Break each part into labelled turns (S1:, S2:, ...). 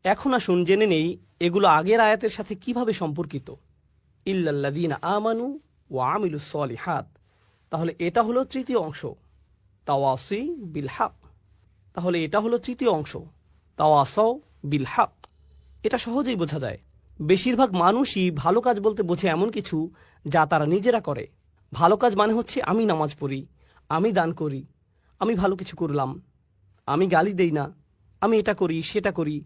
S1: এখন আসুন জেনে নেই এগুলো আগের আয়াতের সাথে কিভাবে সম্পর্কিত। ইল্লাল্লাযীনা আমানু ওয়া আমিলুস সলিহাত, তাহলে এটা হলো তৃতীয় অংশ, তাওয়াসি বিল হক। তাহলে এটা হলো তৃতীয় অংশ, তাওয়াসাও বিল হক। এটা সহজেই বোঝা যায়। বেশিরভাগ মানুষই ভালো কাজ বলতে বোঝে এমন কিছু যা তারা নিজেরা করে। ভালো কাজ মানে হচ্ছে আমি নামাজ পড়ি, আমি দান করি, আমি ভালো কিছু করলাম, আমি গালি দেই না, আমি এটা করি সেটা করি,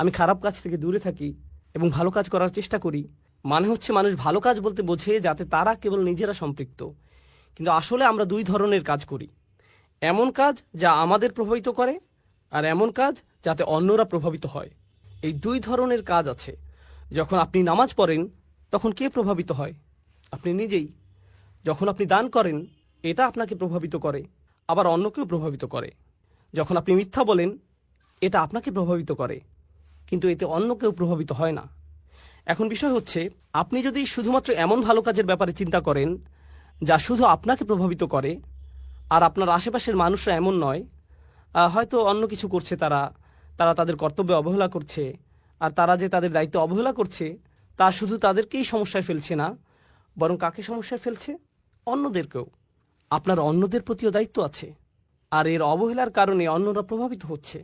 S1: আমি খারাপ কাজ থেকে দূরে থাকি এবং ভালো কাজ করার চেষ্টা করি। মানে হচ্ছে মানুষ ভালো কাজ বলতে বোঝে যাতে তারা কেবল নিজেরা সম্পৃক্ত। কিন্তু আসলে আমরা দুই ধরনের কাজ করি, এমন কাজ যা আমাদের প্রভাবিত করে আর এমন কাজ যাতে অন্যরা প্রভাবিত হয়। এই দুই ধরনের কাজ আছে। যখন আপনি নামাজ পড়েন তখন কে প্রভাবিত হয়? আপনি নিজেই। যখন আপনি দান করেন এটা আপনাকে প্রভাবিত করে, আবার অন্যকেও প্রভাবিত করে। যখন আপনি মিথ্যা বলেন এটা আপনাকে প্রভাবিত করে, কিন্তু এতে অন্য কেউ প্রভাবিত হয় না। এখন বিষয় হচ্ছে, আপনি যদি শুধুমাত্র এমন ভালো কাজের ব্যাপারে চিন্তা করেন যা শুধু আপনাকে প্রভাবিত করে, আর আপনার আশেপাশের মানুষরা এমন নয়, হয়তো অন্য কিছু করছে, তারা তাদের কর্তব্যে অবহেলা করছে, আর তারা যে তাদের দায়িত্ব অবহেলা করছে তা শুধু তাদেরকেই সমস্যায় ফেলছে না, বরং কাকে সমস্যায় ফেলছে? অন্যদেরকেও। আপনার অন্যদের প্রতিও দায়িত্ব আছে, আর এর অবহেলার কারণে অন্যরা প্রভাবিত হচ্ছে।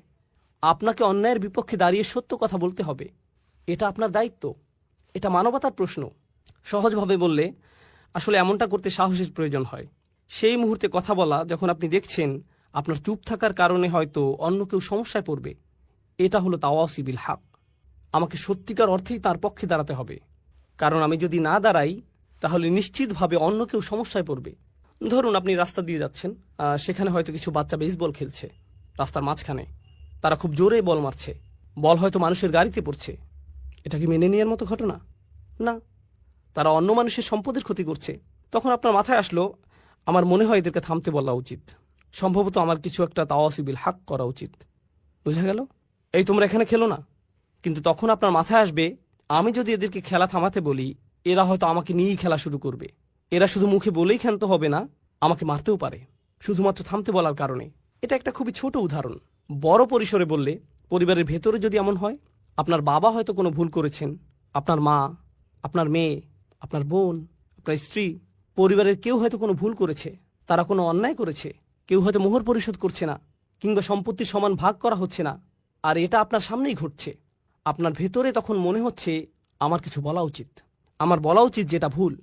S1: আপনাকে অন্যায়ের বিপক্ষে দাঁড়িয়ে সত্য কথা বলতে হবে, এটা আপনার দায়িত্ব। এটা মানবতার প্রশ্ন। সহজভাবে বললে আসলে এমনটা করতে সাহসের প্রয়োজন হয়। সেই মুহূর্তে কথা বলা যখন আপনি দেখছেন আপনার চুপ থাকার কারণে হয়তো অন্য কেউ সমস্যায় পড়বে। এটা হলো তাওয়াসি বিল হক। আমাকে সত্যিকার অর্থেই তার পক্ষে দাঁড়াতে হবে, কারণ আমি যদি না দাঁড়াই তাহলে নিশ্চিতভাবে অন্য কেউ সমস্যায় পড়বে। ধরুন আপনি রাস্তা দিয়ে যাচ্ছেন, সেখানে হয়তো কিছু বাচ্চা বেসবল খেলছে রাস্তার মাঝখানে। তারা খুব জোরে বল মারছে, বল হয়তো মানুষের গাড়িতে পড়ছে। এটা কি মেনে নেওয়ার মতো ঘটনা? না। তারা অন্য মানুষের সম্পদের ক্ষতি করছে। তখন আপনার মাথায় আসলো, আমার মনে হয় এদেরকে থামতে বলা উচিত, সম্ভবত আমার কিছু একটা তাওয়াসি বিল হক করা উচিত। বুঝা গেল? এই তোমরা এখানে খেলো না। কিন্তু তখন আপনার মাথায় আসবে, আমি যদি এদেরকে খেলা থামাতে বলি এরা হয়তো আমাকে নিয়েই খেলা শুরু করবে। এরা শুধু মুখে বলেই ক্ষান্ত হবে না, আমাকে মারতেও পারে শুধুমাত্র থামতে বলার কারণে। এটা একটা খুবই ছোট উদাহরণ। বড় পরিসরে বললে, পরিবারের ভেতরে যদি এমন হয়, আপনার বাবা হয়তো কোনো ভুল করেছেন, আপনার মা, আপনার মেয়ে, আপনার বোন, আপনার স্ত্রী, পরিবারের কেউ হয়তো কোনো ভুল করেছে, তারা কোনো অন্যায় করেছে, কেউ হয়তো মোহর পরিশোধ করছে না, কিংবা সম্পত্তির সমান ভাগ করা হচ্ছে না, আর এটা আপনার সামনেই ঘটছে। আপনার ভেতরে তখন মনে হচ্ছে আমার কিছু বলা উচিত, আমার বলা উচিত যেটা ভুল।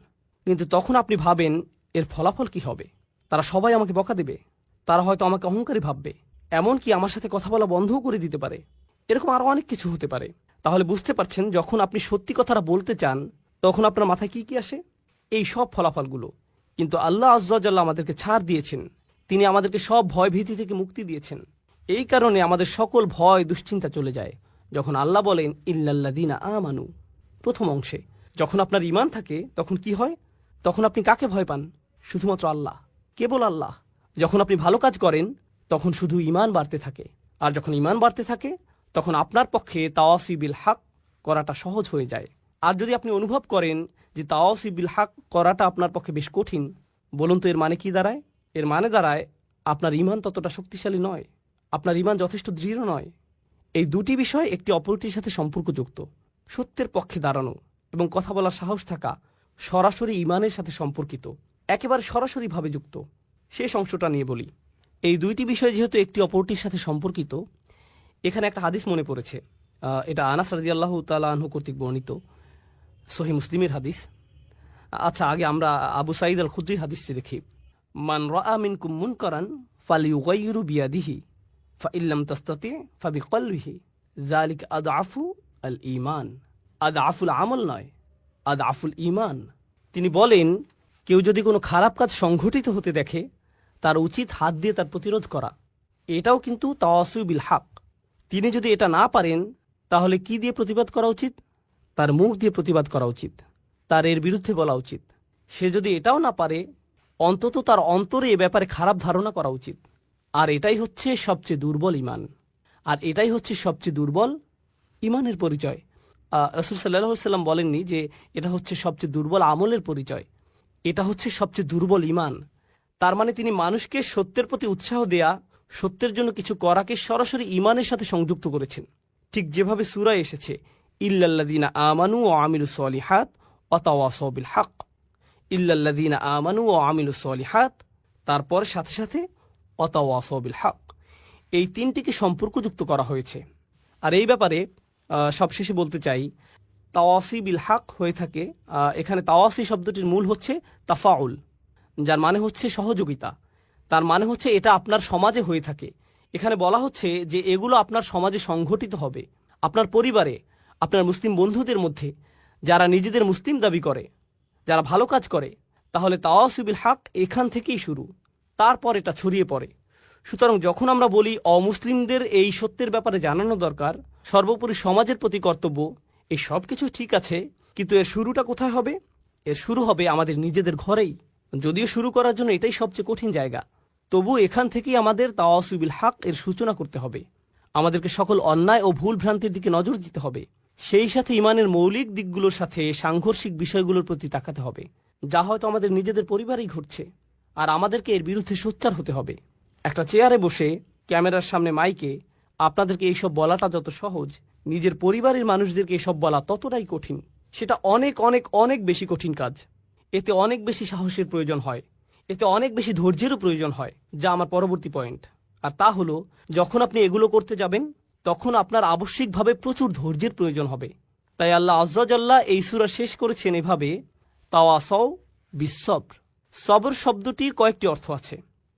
S1: কিন্তু তখন আপনি ভাবেন এর ফলাফল কি হবে? তারা সবাই আমাকে বকা দেবে, তারা হয়তো আমাকে অহংকারী ভাববে, এমনকি আমার সাথে কথা বলা বন্ধও করে দিতে পারে। এরকম আরো অনেক কিছু হতে পারে। তাহলে বুঝতে পারছেন, যখন আপনি সত্যি কথাটা বলতে চান তখন আপনার মাথায় কি কি আসে? এই সব ফলাফলগুলো। কিন্তু আল্লাহ আজ্জা ওয়া জাল্লা আমাদেরকে ছাড় দিয়েছেন, তিনি আমাদেরকে সব ভয় ভীতি থেকে মুক্তি দিয়েছেন। এই কারণে আমাদের সকল ভয় দুশ্চিন্তা চলে যায় যখন আল্লাহ বলেন ইল্লাল্লাযীনা আমানু। প্রথম অংশে যখন আপনার ঈমান থাকে তখন কি হয়? তখন আপনি কাকে ভয় পান? শুধুমাত্র আল্লাহ, কেবল আল্লাহ। যখন আপনি ভালো কাজ করেন তখন শুধু ঈমান বাড়তে থাকে, আর যখন ঈমান বাড়তে থাকে তখন আপনার পক্ষে তাওয়াসি বিল হক করাটা সহজ হয়ে যায়। আর যদি আপনি অনুভব করেন যে তাওয়াসি বিল হক করাটা আপনার পক্ষে বেশ কঠিন, বলুন তো এর মানে কি দাঁড়ায়? এর মানে দাঁড়ায় আপনার ঈমান ততটা শক্তিশালী নয়, আপনার ঈমান যথেষ্ট দৃঢ় নয়। এই দুটি বিষয় একটি অপরটির সাথে সম্পর্কযুক্ত। সত্যের পক্ষে দাঁড়ানো এবং কথা বলার সাহস থাকা সরাসরি ঈমানের সাথে সম্পর্কিত, একেবারে সরাসরিভাবে যুক্ত। শেষ অংশটা নিয়ে বলি। এই দুইটি বিষয় যেহেতু একটি অপরটির সাথে সম্পর্কিত, এখানে একটা হাদিস মনে পড়েছে। এটা আনাস রাদিয়াল্লাহু তাআলা আনহু কর্তৃক বর্ণিত সহিহ মুসলিমের হাদিস। আচ্ছা, আগে আমরা আবু সাঈদ আল খুদরির হাদিসটি দেখি। মান রাআ মিনকুম মুনকারান ফালিয়ুগাইয়িরু বিয়াদিহি ফাইল্লাম তাস্তাতি ফাবিকলবিহি যালিকা আদআফু আল ঈমান। আদআফুল আমল নয়, আদআফুল ঈমান। তিনি বলেন, কেউ যদি কোনো খারাপ কাজ সংঘটিত হতে দেখে তার উচিত হাত দিয়ে তার প্রতিরোধ করা। এটাও কিন্তু তাওয়াসি বিল হক। তিনি যদি এটা না পারেন তাহলে কি দিয়ে প্রতিবাদ করা উচিত? তার মুখ দিয়ে প্রতিবাদ করা উচিত, তার এর বিরুদ্ধে বলা উচিত। সে যদি এটাও না পারে, অন্তত তার অন্তরে এ ব্যাপারে খারাপ ধারণা করা উচিত। আর এটাই হচ্ছে সবচেয়ে দুর্বল ঈমান, আর এটাই হচ্ছে সবচেয়ে দুর্বল ঈমানের পরিচয়। রাসূল সাল্লাল্লাহু আলাইহি ওয়াসাল্লাম বলেননি যে এটা হচ্ছে সবচেয়ে দুর্বল আমলের পরিচয়, এটা হচ্ছে সবচেয়ে দুর্বল ঈমান। তার মানে তিনি মানুষকে সত্যের প্রতি উৎসাহ দেয়া, সত্যের জন্য কিছু করাকে সরাসরি ঈমানের সাথে সংযুক্ত করেছেন। ঠিক যেভাবে সূরায় এসেছে ইল্লাল্লাযীনা আমানু ওয়া আমিলুস সলিহাত ওয়া তাওয়াসাউ বিল হক, ইল্লাল্লাযীনা আমানু ওয়া আমিলুস সলিহাত, তারপর সাথে সাথে ওয়া তাওয়াসাউ বিল হক, এই তিনটিকে সম্পর্কযুক্ত করা হয়েছে। আর এই ব্যাপারে সবশেষে বলতে চাই, তাওয়াসি বিল হক হয়ে থাকে, এখানে তাওয়াসি শব্দটির মূল হচ্ছে তাফাউল, যার মানে হচ্ছে সহযোগিতা। তার মানে হচ্ছে এটা আপনার সমাজে হয়ে থাকে। এখানে বলা হচ্ছে যে এগুলো আপনার সমাজে সংঘটিত হবে, আপনার পরিবারে, আপনার মুসলিম বন্ধুদের মধ্যে, যারা নিজেদের মুসলিম দাবি করে, যারা ভালো কাজ করে। তাহলে তাওয়াসি বিল হক এখান থেকেই শুরু, তারপর এটা ছড়িয়ে পড়ে। সুতরাং যখন আমরা বলি অমুসলিমদের এই সত্যের ব্যাপারে জানানো দরকার, সর্বোপরি সমাজের প্রতি কর্তব্য, এই সব কিছু ঠিক আছে, কিন্তু এর শুরুটা কোথায় হবে? এর শুরু হবে আমাদের নিজেদের ঘরেই। যদিও শুরু করার জন্য এটাই সবচেয়ে কঠিন জায়গা, তবু এখান থেকেই আমাদের তাওয়াসি বিল হক এর সূচনা করতে হবে। আমাদেরকে সকল অন্যায় ও ভুল ভ্রান্তির দিকে নজর দিতে হবে, সেই সাথে ইমানের মৌলিক দিকগুলোর সাথে সাংঘর্ষিক বিষয়গুলোর প্রতি তাকাতে হবে, যা হয়তো আমাদের নিজেদের পরিবারেই ঘটছে। আর আমাদেরকে এর বিরুদ্ধে সোচ্চার হতে হবে। একটা চেয়ারে বসে ক্যামেরার সামনে মাইকে আপনাদেরকে এইসব বলাটা যত সহজ, নিজের পরিবারের মানুষদেরকে এসব বলা ততটাই কঠিন। সেটা অনেক অনেক অনেক বেশি কঠিন কাজ। এতে অনেক বেশি সাহসের প্রয়োজন হয়, এতে অনেক বেশি ধৈর্যেরও প্রয়োজন হয়, যা আমার পরবর্তী পয়েন্ট। আর তা হলো, যখন আপনি এগুলো করতে যাবেন তখন আপনার আবশ্যিকভাবে প্রচুর ধৈর্যের প্রয়োজন হবে। তাই আল্লাহ আয্যা ওয়া জাল্লা এই সূরা শেষ করেছেন এভাবে, তাওয়াসাউ বিস-সবর। সবর শব্দটির কয়েকটি অর্থ আছে।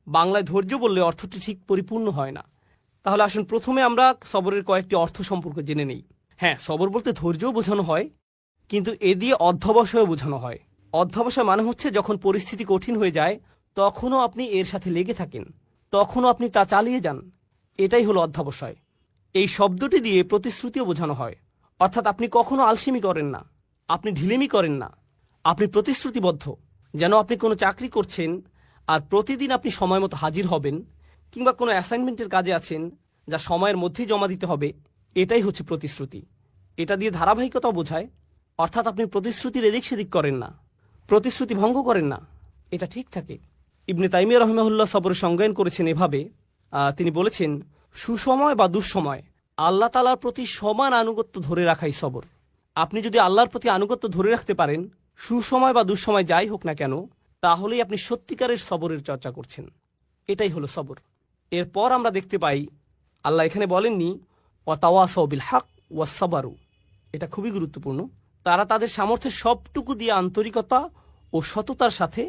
S1: বাংলায় ধৈর্য বললে অর্থটি ঠিক পরিপূর্ণ হয় না। তাহলে আসুন প্রথমে আমরা সবরের কয়েকটি অর্থ সম্পর্কে জেনে নেই। হ্যাঁ, সবর বলতে ধৈর্যও বোঝানো হয়, কিন্তু এ দিয়ে অধ্যবসায়ও বোঝানো হয়। অধ্যবসায় মানে হচ্ছে যখন পরিস্থিতি কঠিন হয়ে যায় তখনও আপনি এর সাথে লেগে থাকেন, তখনও আপনি তা চালিয়ে যান, এটাই হলো অধ্যবসায়। এই শব্দটি দিয়ে প্রতিশ্রুতিও বোঝানো হয়, অর্থাৎ আপনি কখনো আলসেমি করেন না, আপনি ঢিলেমি করেন না, আপনি প্রতিশ্রুতিবদ্ধ। যেন আপনি কোনো চাকরি করছেন আর প্রতিদিন আপনি সময় মতো হাজির হবেন, কিংবা কোনো অ্যাসাইনমেন্টের কাজে আছেন যা সময়ের মধ্যেই জমা দিতে হবে, এটাই হচ্ছে প্রতিশ্রুতি। এটা দিয়ে ধারাবাহিকতাও বোঝায়, অর্থাৎ আপনি প্রতিশ্রুতির এদিক সেদিক করেন না, প্রতিশ্রুতি ভঙ্গ করেন না, এটা ঠিক থাকে। ইবনে তাইমিয়া রাহিমাহুল্লাহ সবরের সংজ্ঞায়ন করেছেন এভাবে, তিনি বলেছেন, সুসময় বা দুঃসময় আল্লাহ তাআলার প্রতি সমান আনুগত্য ধরে রাখাই সবর। আপনি যদি আল্লাহর প্রতি আনুগত্য ধরে রাখতে পারেন, সুসময় বা দুঃসময় যাই হোক না কেন, তাহলেই আপনি সত্যিকারের সবরের চর্চা করছেন। এটাই হলো সবর। এরপর আমরা দেখতে পাই আল্লাহ এখানে বলেননি ওয়া তাওয়াসাউ বিল হক ওয়াস সাবারু। এটা খুবই গুরুত্বপূর্ণ। তারা তাদের সামর্থ্যের সবটুকু দিয়ে আন্তরিকতা ও সততার সাথে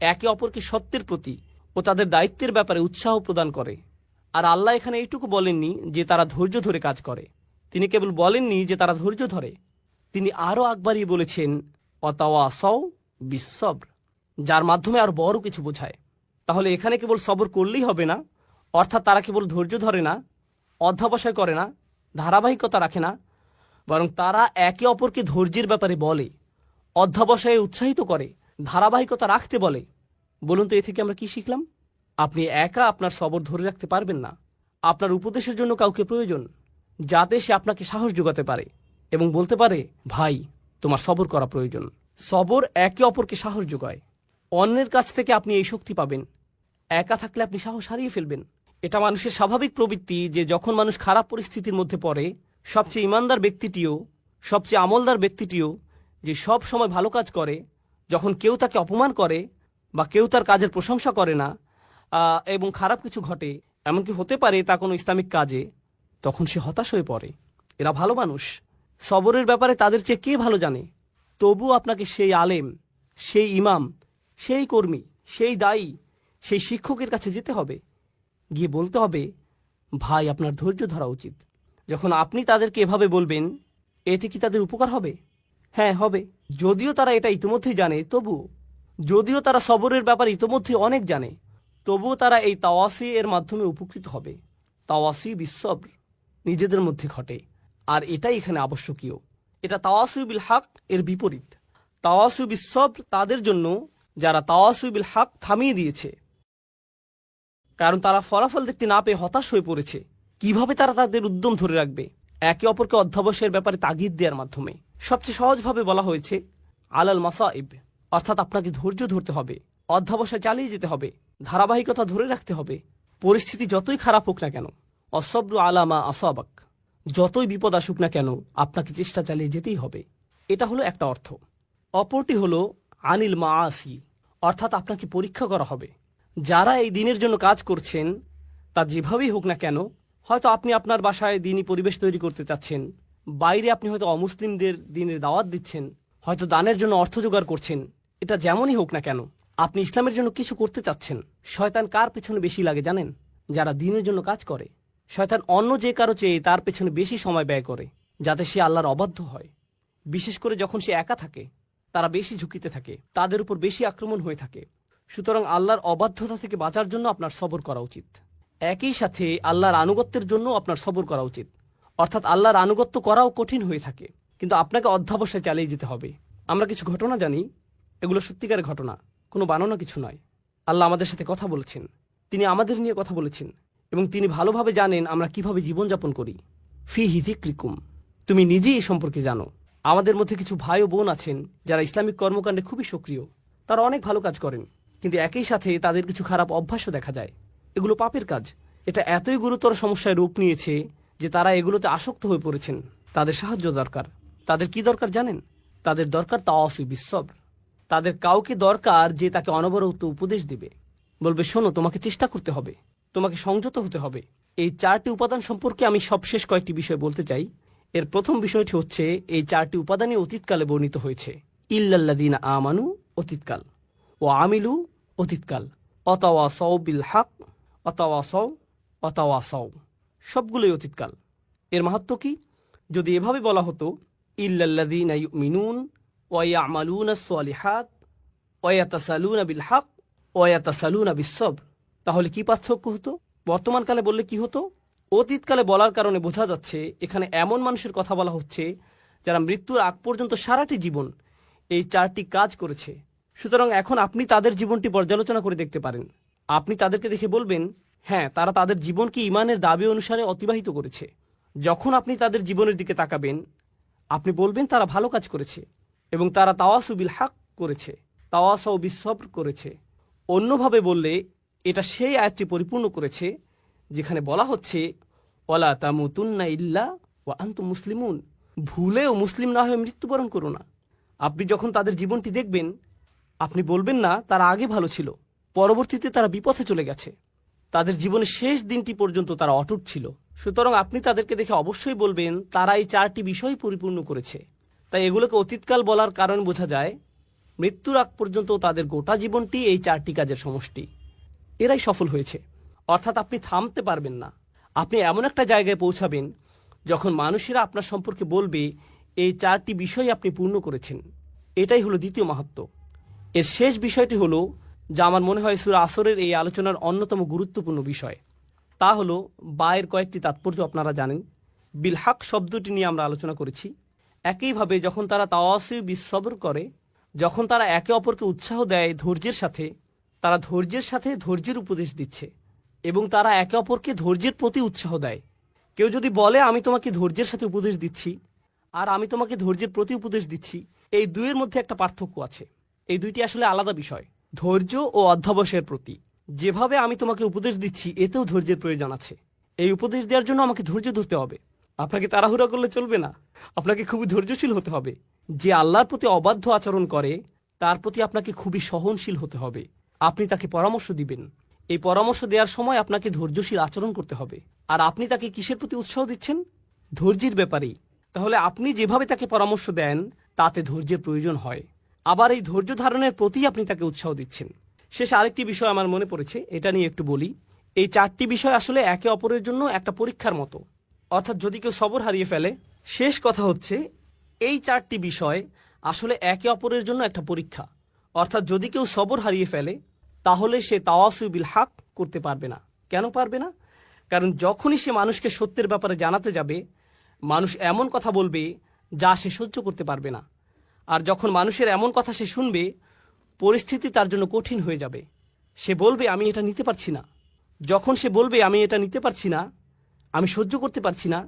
S1: একে অপরকে সত্যের প্রতি ও তাদের দায়িত্বের ব্যাপারে উৎসাহ প্রদান করে। আর আল্লাহ এখানে এইটুকু বলেননি যে তারা ধৈর্য ধরে কাজ করে, তিনি কেবল বলেননি যে তারা ধৈর্য ধরে, তিনি আরও আগবাড়িয়ে বলেছেন ওয়া তাওয়াসাউ বিস-সবর, যার মাধ্যমে আর বড় কিছু বোঝায়। তাহলে এখানে কেবল সবর করলেই হবে না, অর্থাৎ তারা কেবল ধৈর্য ধরে না, অধ্যবসায় করে না, ধারাবাহিকতা রাখে না, বরং তারা একে অপরকে ধৈর্যের ব্যাপারে বলে, অধ্যবসায়ে উৎসাহিত করে, ধারাবাহিকতা রাখতে বলে। বলুন তো এ থেকে আমরা কি শিখলাম? আপনি একা আপনার সবর ধরে রাখতে পারবেন না, আপনার উপদেশের জন্য কাউকে প্রয়োজন, যাতে সে আপনাকে সাহস যোগাতে পারে এবং বলতে পারে, ভাই তোমার সবর করা প্রয়োজন। সবর একে অপরকে সাহস যোগায়। অন্যের কাছ থেকে আপনি এই শক্তি পাবেন, একা থাকলে আপনি সাহস হারিয়ে ফেলবেন। এটা মানুষের স্বাভাবিক প্রবৃত্তি যে যখন মানুষ খারাপ পরিস্থিতির মধ্যে পড়ে, সবচেয়ে ইমানদার ব্যক্তিটিও, সবচেয়ে আমলদার ব্যক্তিটিও যে সব সময় ভালো কাজ করে, যখন কেউ তাকে অপমান করে বা কেউ তার কাজের প্রশংসা করে না এবং খারাপ কিছু ঘটে, এমনকি হতে পারে তা কোনো ইসলামিক কাজে, তখন সে হতাশ হয়ে পড়ে। এরা ভালো মানুষ, সবরের ব্যাপারে তাদের চেয়ে কে ভালো জানে? তবু আপনাকে সেই আলেম, সেই ইমাম, সেই কর্মী, সেই দায়ী, সেই শিক্ষকের কাছে যেতে হবে, গিয়ে বলতে হবে, ভাই আপনার ধৈর্য ধরা উচিত। যখন আপনি তাদেরকে এভাবে বলবেন, এতে কি তাদের উপকার হবে? হ্যাঁ হবে। যদিও তারা এটা ইতিমধ্যেই জানে, তবুও, যদিও তারা সবরের ব্যাপারে ইতিমধ্যে অনেক জানে, তবুও তারা এই তাওয়াসি এর মাধ্যমে উপকৃত হবে। তাওয়াসি বিস-সবর নিজেদের মধ্যে ঘটে, আর এটাই এখানে আবশ্যকীয়। এটা তাওয়াসি বিল হক এর বিপরীত। তাওয়াসি বিস-সবর তাদের জন্য যারা তাওয়াসি বিল হক থামিয়ে দিয়েছে, কারণ তারা ফলাফল দেখতে না পেয়ে হতাশ হয়ে পড়েছে। কিভাবে তারা তাদের উদ্যম ধরে রাখবে? একে অপরকে অধ্যবসায়ের ব্যাপারে তাগিদ দেওয়ার মাধ্যমে। সবচেয়ে সহজভাবে বলা হয়েছে আলাল মাসাইব, অর্থাৎ আপনাকে ধৈর্য ধরতে হবে, অধ্যবসায় চালিয়ে যেতে হবে, ধারাবাহিকতা ধরে রাখতে হবে, পরিস্থিতি যতই খারাপ হোক না কেন। অসবরু আলা মা আসাবাক, যতই বিপদ আসুক না কেন আপনাকে চেষ্টা চালিয়ে যেতেই হবে। এটা হলো একটা অর্থ। অপরটি হলো আনিল মাআসি, অর্থাৎ আপনাকে পরীক্ষা করা হবে। যারা এই দিনের জন্য কাজ করছেন তা যেভাবেই হোক না কেন, হয়তো আপনি আপনার বাসায় দিনী পরিবেশ তৈরি করতে চাচ্ছেন, বাইরে আপনি হয়তো অমুসলিমদের দিনের দাওয়াত দিচ্ছেন, হয়তো দানের জন্য অর্থ জোগাড় করছেন, এটা যেমনই হোক না কেন আপনি ইসলামের জন্য কিছু করতে চাচ্ছেন। শয়তান কার পেছনে বেশি লাগে জানেন? যারা দিনের জন্য কাজ করে। শয়তান অন্য যে কারো চেয়ে তার পেছনে বেশি সময় ব্যয় করে যাতে সে আল্লাহর অবাধ্য হয়। বিশেষ করে যখন সে একা থাকে, তারা বেশি ঝুঁকিতে থাকে, তাদের উপর বেশি আক্রমণ হয়ে থাকে। সুতরাং আল্লাহর অবাধ্যতা থেকে বাঁচার জন্য আপনার সবর করা উচিত। একই সাথে আল্লাহর আনুগত্যের জন্য আপনার সবর করা উচিত। অর্থাৎ আল্লাহর আনুগত্য করাও কঠিন হয়ে থাকে, কিন্তু আপনাকে অধ্যবসায় চালিয়ে যেতে হবে। আমরা কিছু ঘটনা জানি, এগুলো সত্যিকারের ঘটনা, কোনো বানানো কিছু নয়। আল্লাহ আমাদের সাথে কথা বলেছেন, তিনি আমাদের নিয়ে কথা বলেছেন, এবং তিনি ভালোভাবে জানেন আমরা কিভাবে জীবনযাপন করি। ফি হিযিক্রিকুম, তুমি নিজেই এ সম্পর্কে জানো। আমাদের মধ্যে কিছু ভাই ও বোন আছেন যারা ইসলামিক কর্মকাণ্ডে খুবই সক্রিয়। তারা অনেক ভালো কাজ করেন, কিন্তু একই সাথে তাদের কিছু খারাপ অভ্যাসও দেখা যায়। এগুলো পাপের কাজ। এটা এতই গুরুতর সমস্যায় রূপ নিয়েছে যে তারা এগুলোতে আসক্ত হয়ে পড়েছেন। তাদের সাহায্য দরকার। তাদের কি দরকার জানেন? তাদের দরকার তাওয়াসি বিসসবর। তাদের কাউকে দরকার যে তাকে অনবরত উপদেশ দিবে, বলবে শোনো, তোমাকে চেষ্টা করতে হবে, তোমাকে সংযত হতে হবে। এই 4টি উপাদান সম্পর্কে আমি সবশেষ কয়েকটি বিষয় বলতে চাই। এর প্রথম বিষয়টি হচ্ছে, এই 4টি উপাদানই অতীতকালে বর্ণিত হয়েছে। ইল্লাল্লাযীনা আমানু অতীতকাল, ও আমিলু অতীতকাল, অতাওয়াসাউ বিল হক, অতাওয়াসাউ সবগুলোই অতীতকাল। এর মাহাত্ম্য কি? যদি এভাবে বলা হতো ইল্লাল্লাযীনা ইউমিনুন ওয়া ইয়ামালুনাস সালিহাত ওয়া ইয়াতাসালুনা বিল হক ওয়া ইয়াতাসালুনা বিস-সবর, তাহলে কি পার্থক্য হতো? বর্তমানকালে বললে কি হতো? অতীতকালে বলার কারণে বোঝা যাচ্ছে এখানে এমন মানুষের কথা বলা হচ্ছে যারা মৃত্যুর আগ পর্যন্ত সারাটি জীবন এই 4টি কাজ করেছে। সুতরাং এখন আপনি তাদের জীবনটি পর্যালোচনা করে দেখতে পারেন। আপনি তাদেরকে দেখে বলবেন, হ্যাঁ, তারা তাদের জীবনকে ঈমানের দাবি অনুসারে অতিবাহিত করেছে। যখন আপনি তাদের জীবনের দিকে তাকাবেন, আপনি বলবেন তারা ভালো কাজ করেছে এবং তারা তাওয়াসু বিল হক করেছে, তাওয়াসাউ বিস-সবর করেছে। অন্যভাবে বললে এটা সেই আয়াতটি পরিপূর্ণ করেছে যেখানে বলা হচ্ছে ওয়ালা তামুতুন্না ইল্লা ওয়া আনতুম মুসলিমুন, ভুলেও মুসলিম না হয়ে মৃত্যুবরণ করো না। আপনি যখন তাদের জীবনটি দেখবেন, আপনি বলবেন না তারা আগে ভালো ছিল, পরবর্তীতে তারা বিপথে চলে গেছে, তাদের জীবনের শেষ দিনটি পর্যন্ত তারা অটুট ছিল। সুতরাং আপনি তাদেরকে দেখে অবশ্যই বলবেন তারা এই 4টি বিষয় পরিপূর্ণ করেছে। তাই এগুলোকে অতীতকাল বলার কারণ বোঝা যায় মৃত্যুর আগ পর্যন্ত তাদের গোটা জীবনটি এই 4টি কাজের সমষ্টি। এরাই সফল হয়েছে। অর্থাৎ আপনি থামতে পারবেন না। আপনি এমন একটা জায়গায় পৌঁছাবেন যখন মানুষেরা আপনার সম্পর্কে বলবে এই 4টি বিষয় আপনি পূর্ণ করেছেন। এটাই হলো দ্বিতীয় মাহাত্ম্য। এর শেষ বিষয়টি হলো, যা আমার মনে হয় সূরা আসরের এই আলোচনার অন্যতম গুরুত্বপূর্ণ বিষয়, তা হলো বায়ের কয়েকটি তাৎপর্য আপনারা জানেন। বিল হক শব্দটি নিয়ে আমরা আলোচনা করেছি। একইভাবে যখন তারা তাওয়াসি বিস-সবর করে, যখন তারা একে অপরকে উৎসাহ দেয় ধৈর্যের সাথে, তারা ধৈর্যের সাথে ধৈর্যের উপদেশ দিচ্ছে এবং তারা একে অপরকে ধৈর্যের প্রতি উৎসাহ দেয়। কেউ যদি বলে আমি তোমাকে ধৈর্যের সাথে উপদেশ দিচ্ছি আর আমি তোমাকে ধৈর্যের প্রতি উপদেশ দিচ্ছি, এই দুইয়ের মধ্যে একটা পার্থক্য আছে। এই দুইটি আসলে আলাদা বিষয়। ধৈর্য ও অধ্যবসায়ের প্রতি, যেভাবে আমি তোমাকে উপদেশ দিচ্ছি এতেও ধৈর্যের প্রয়োজন আছে। এই উপদেশ দেওয়ার জন্য আমাকে ধৈর্য ধরতে হবে। আপনাকে তাড়াহুড়া করলে চলবে না, আপনাকে খুবই ধৈর্যশীল হতে হবে। যে আল্লাহর প্রতি অবাধ্য আচরণ করে তার প্রতি আপনাকে খুবই সহনশীল হতে হবে। আপনি তাকে পরামর্শ দিবেন, এই পরামর্শ দেওয়ার সময় আপনাকে ধৈর্যশীল আচরণ করতে হবে। আর আপনি তাকে কিসের প্রতি উৎসাহ দিচ্ছেন? ধৈর্যের ব্যাপারেই। তাহলে আপনি যেভাবে তাকে পরামর্শ দেন তাতে ধৈর্যের প্রয়োজন হয়। আবার এই ধৈর্য ধারণের প্রতি আপনি তাকে উৎসাহ দিচ্ছেন। শেষ আরেকটি বিষয় আমার মনে পড়েছে, এটা নিয়ে একটু বলি। এই 4টি বিষয় আসলে একে অপরের জন্য একটা পরীক্ষার মতো। অর্থাৎ যদি কেউ সবর হারিয়ে ফেলে, শেষ কথা হচ্ছে এই 4টি বিষয় আসলে একে অপরের জন্য একটা পরীক্ষা। অর্থাৎ যদি কেউ সবর হারিয়ে ফেলে তাহলে সে তাওয়াসু বিল হক করতে পারবে না। কেন পারবে না? কারণ যখনই সে মানুষকে সত্যের ব্যাপারে জানাতে যাবে, মানুষ এমন কথা বলবে যা সে সহ্য করতে পারবে না। আর যখন মানুষের এমন কথা সে শুনবে, পরিস্থিতি তার জন্য কঠিন হয়ে যাবে। সে বলবে আমি এটা নিতে পারছি না। যখন সে বলবে আমি এটা নিতে পারছি না, আমি সহ্য করতে পারছি না,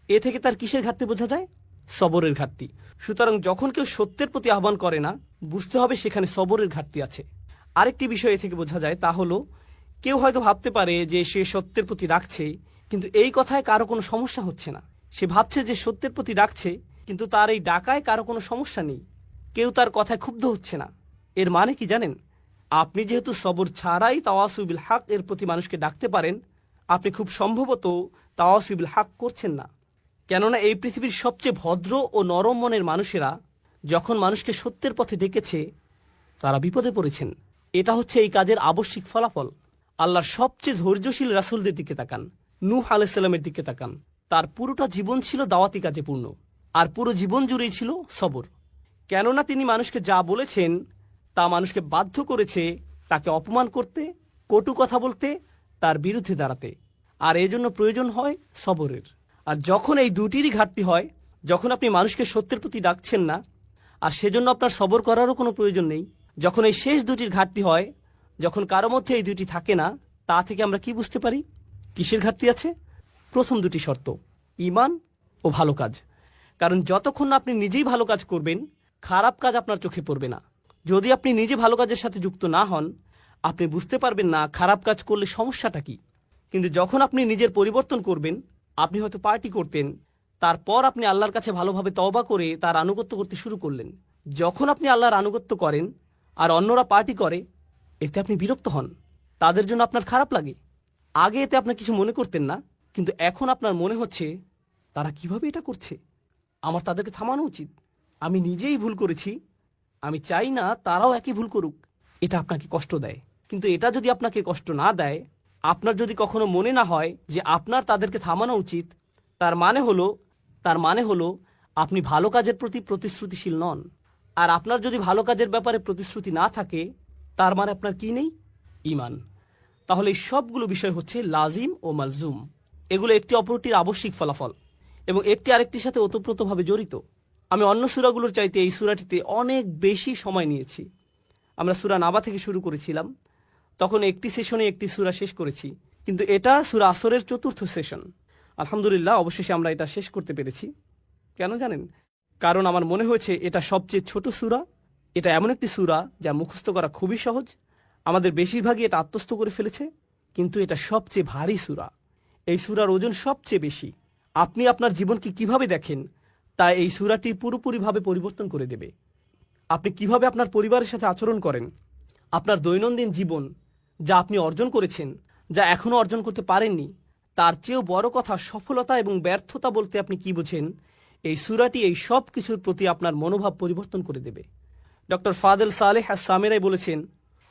S1: এ থেকে তার কিসের ঘাটতি বোঝা যায়? সবরের ঘাটতি। সুতরাং যখন কেউ সত্যের প্রতি আহ্বান করে না, বুঝতে হবে সেখানে সবরের ঘাটতি আছে। আরেকটি বিষয় এ থেকে বোঝা যায়, তা হলো কেউ হয়তো ভাবতে পারে যে সে সত্যের প্রতি রাখছে, কিন্তু এই কথায় কারো কোনো সমস্যা হচ্ছে না। সে ভাবছে যে সত্যের প্রতি ডাকছে, কিন্তু তার এই ডাকায় কারো কোনো সমস্যা নেই, কেউ তার কথায় ক্ষুব্ধ হচ্ছে না। এর মানে কি জানেন? আপনি যেহেতু সবর ছাড়াই তাওয়াসুই বিল হক এর প্রতি মানুষকে ডাকতে পারেন, আপনি খুব সম্ভবত তাওয়াসুই বিল হক করছেন না। কেননা এই পৃথিবীর সবচেয়ে ভদ্র ও নরম মনের মানুষেরা যখন মানুষকে সত্যের পথে ডেকেছে, তারা বিপদে পড়েছেন। এটা হচ্ছে এই কাজের আবশ্যিক ফলাফল। আল্লাহর সবচেয়ে ধৈর্যশীল রাসূলদের দিকে তাকান, নূহ আলাইহিস সালামের দিকে তাকান। তার পুরোটা জীবন ছিল দাওয়াতি কাজে পূর্ণ, আর পুরো জীবন জুড়েই ছিল সবর। কেননা তিনি মানুষকে যা বলেছেন তা মানুষকে বাধ্য করেছে তাকে অপমান করতে, কটু কথা বলতে, তার বিরুদ্ধে দাঁড়াতে। আর এজন্য প্রয়োজন হয় সবরের। আর যখন এই দুটিরই ঘাটতি হয়, যখন আপনি মানুষকে সত্যের প্রতি ডাকছেন না, আর সেজন্য আপনার সবর করারও কোনো প্রয়োজন নেই, যখন এই শেষ দুটির ঘাটতি হয়, যখন কারো মধ্যে এই দুটি থাকে না, তা থেকে আমরা কি বুঝতে পারি কিসের ঘাটতি আছে? প্রথম দুটি শর্ত, ঈমান ও ভালো কাজ। কারণ যতক্ষণ না আপনি নিজেই ভালো কাজ করবেন, খারাপ কাজ আপনার চোখে পড়বে না। যদি আপনি নিজে ভালো কাজের সাথে যুক্ত না হন, আপনি বুঝতে পারবেন না খারাপ কাজ করলে সমস্যাটা কি। কিন্তু যখন আপনি নিজের পরিবর্তন করবেন, আপনি হয়তো পার্টি করতেন, তারপর আপনি আল্লাহর কাছে ভালোভাবে তওবা করে তার আনুগত্য করতে শুরু করলেন। যখন আপনি আল্লাহর আনুগত্য করেন আর অন্যরা পার্টি করে, এতে আপনি বিরক্ত হন, তাদের জন্য আপনার খারাপ লাগে। আগে এতে আপনার কিছু মনে করতেন না, কিন্তু এখন আপনার মনে হচ্ছে তারা কিভাবে এটা করছে, আমার তাদেরকে থামানো উচিত, আমি নিজেই ভুল করেছি, আমি চাই না তারাও একই ভুল করুক। এটা আপনাকে কষ্ট দেয়। কিন্তু এটা যদি আপনাকে কষ্ট না দেয়, আপনার যদি কখনো মনে না হয় যে আপনার তাদেরকে থামানো উচিত, তার মানে হলো আপনি ভালো কাজের প্রতি প্রতিশ্রুতিশীল নন। আর আপনার যদি ভালো কাজের ব্যাপারে প্রতিশ্রুতি না থাকে, তার মানে আপনার কি নেই? ঈমান। তাহলে এই সবগুলো বিষয় হচ্ছে লাজিম ও মালজুম। এগুলো একটি অপরটির আবশ্যিক ফলাফল এবং একটি আরেকটির সাথে ওতপ্রোতভাবে জড়িত। আমি অন্য সূরাগুলোর চাইতে এই সূরাটিতে অনেক বেশি সময় নিয়েছি। আমরা সূরা নাবা থেকে শুরু করেছিলাম, তখন একটি সেশনে একটি সূরা শেষ করেছি, কিন্তু এটা সূরা আসরের চতুর্থ সেশন। আলহামদুলিল্লাহ, অবশেষে আমরা এটা শেষ করতে পেরেছি। কেন জানেন? কারণ আমার মনে হয়েছে এটা সবচেয়ে ছোট সূরা। এটা এমন একটি সূরা যা মুখস্থ করা খুবই সহজ। আমাদের বেশিরভাগই এটা আত্মস্থ করে ফেলেছে, কিন্তু এটা সবচেয়ে ভারী সূরা। এই সূরার ওজন সবচেয়ে বেশি। আপনি আপনার জীবনকে কিভাবে দেখেন তা এই সূরাটি পুরোপুরিভাবে পরিবর্তন করে দেবে। আপনি কিভাবে আপনার পরিবারের সাথে আচরণ করেন, আপনার দৈনন্দিন জীবন, যা আপনি অর্জন করেছেন, যা এখনও অর্জন করতে পারেননি, তার চেয়েও বড় কথা সফলতা এবং ব্যর্থতা বলতে আপনি কি বোঝেন, এই সূরাটি এই সব কিছুর প্রতি আপনার মনোভাব পরিবর্তন করে দেবে। ডক্টর ফাদেল সালেহ আস-সামেরাই বলেছেন,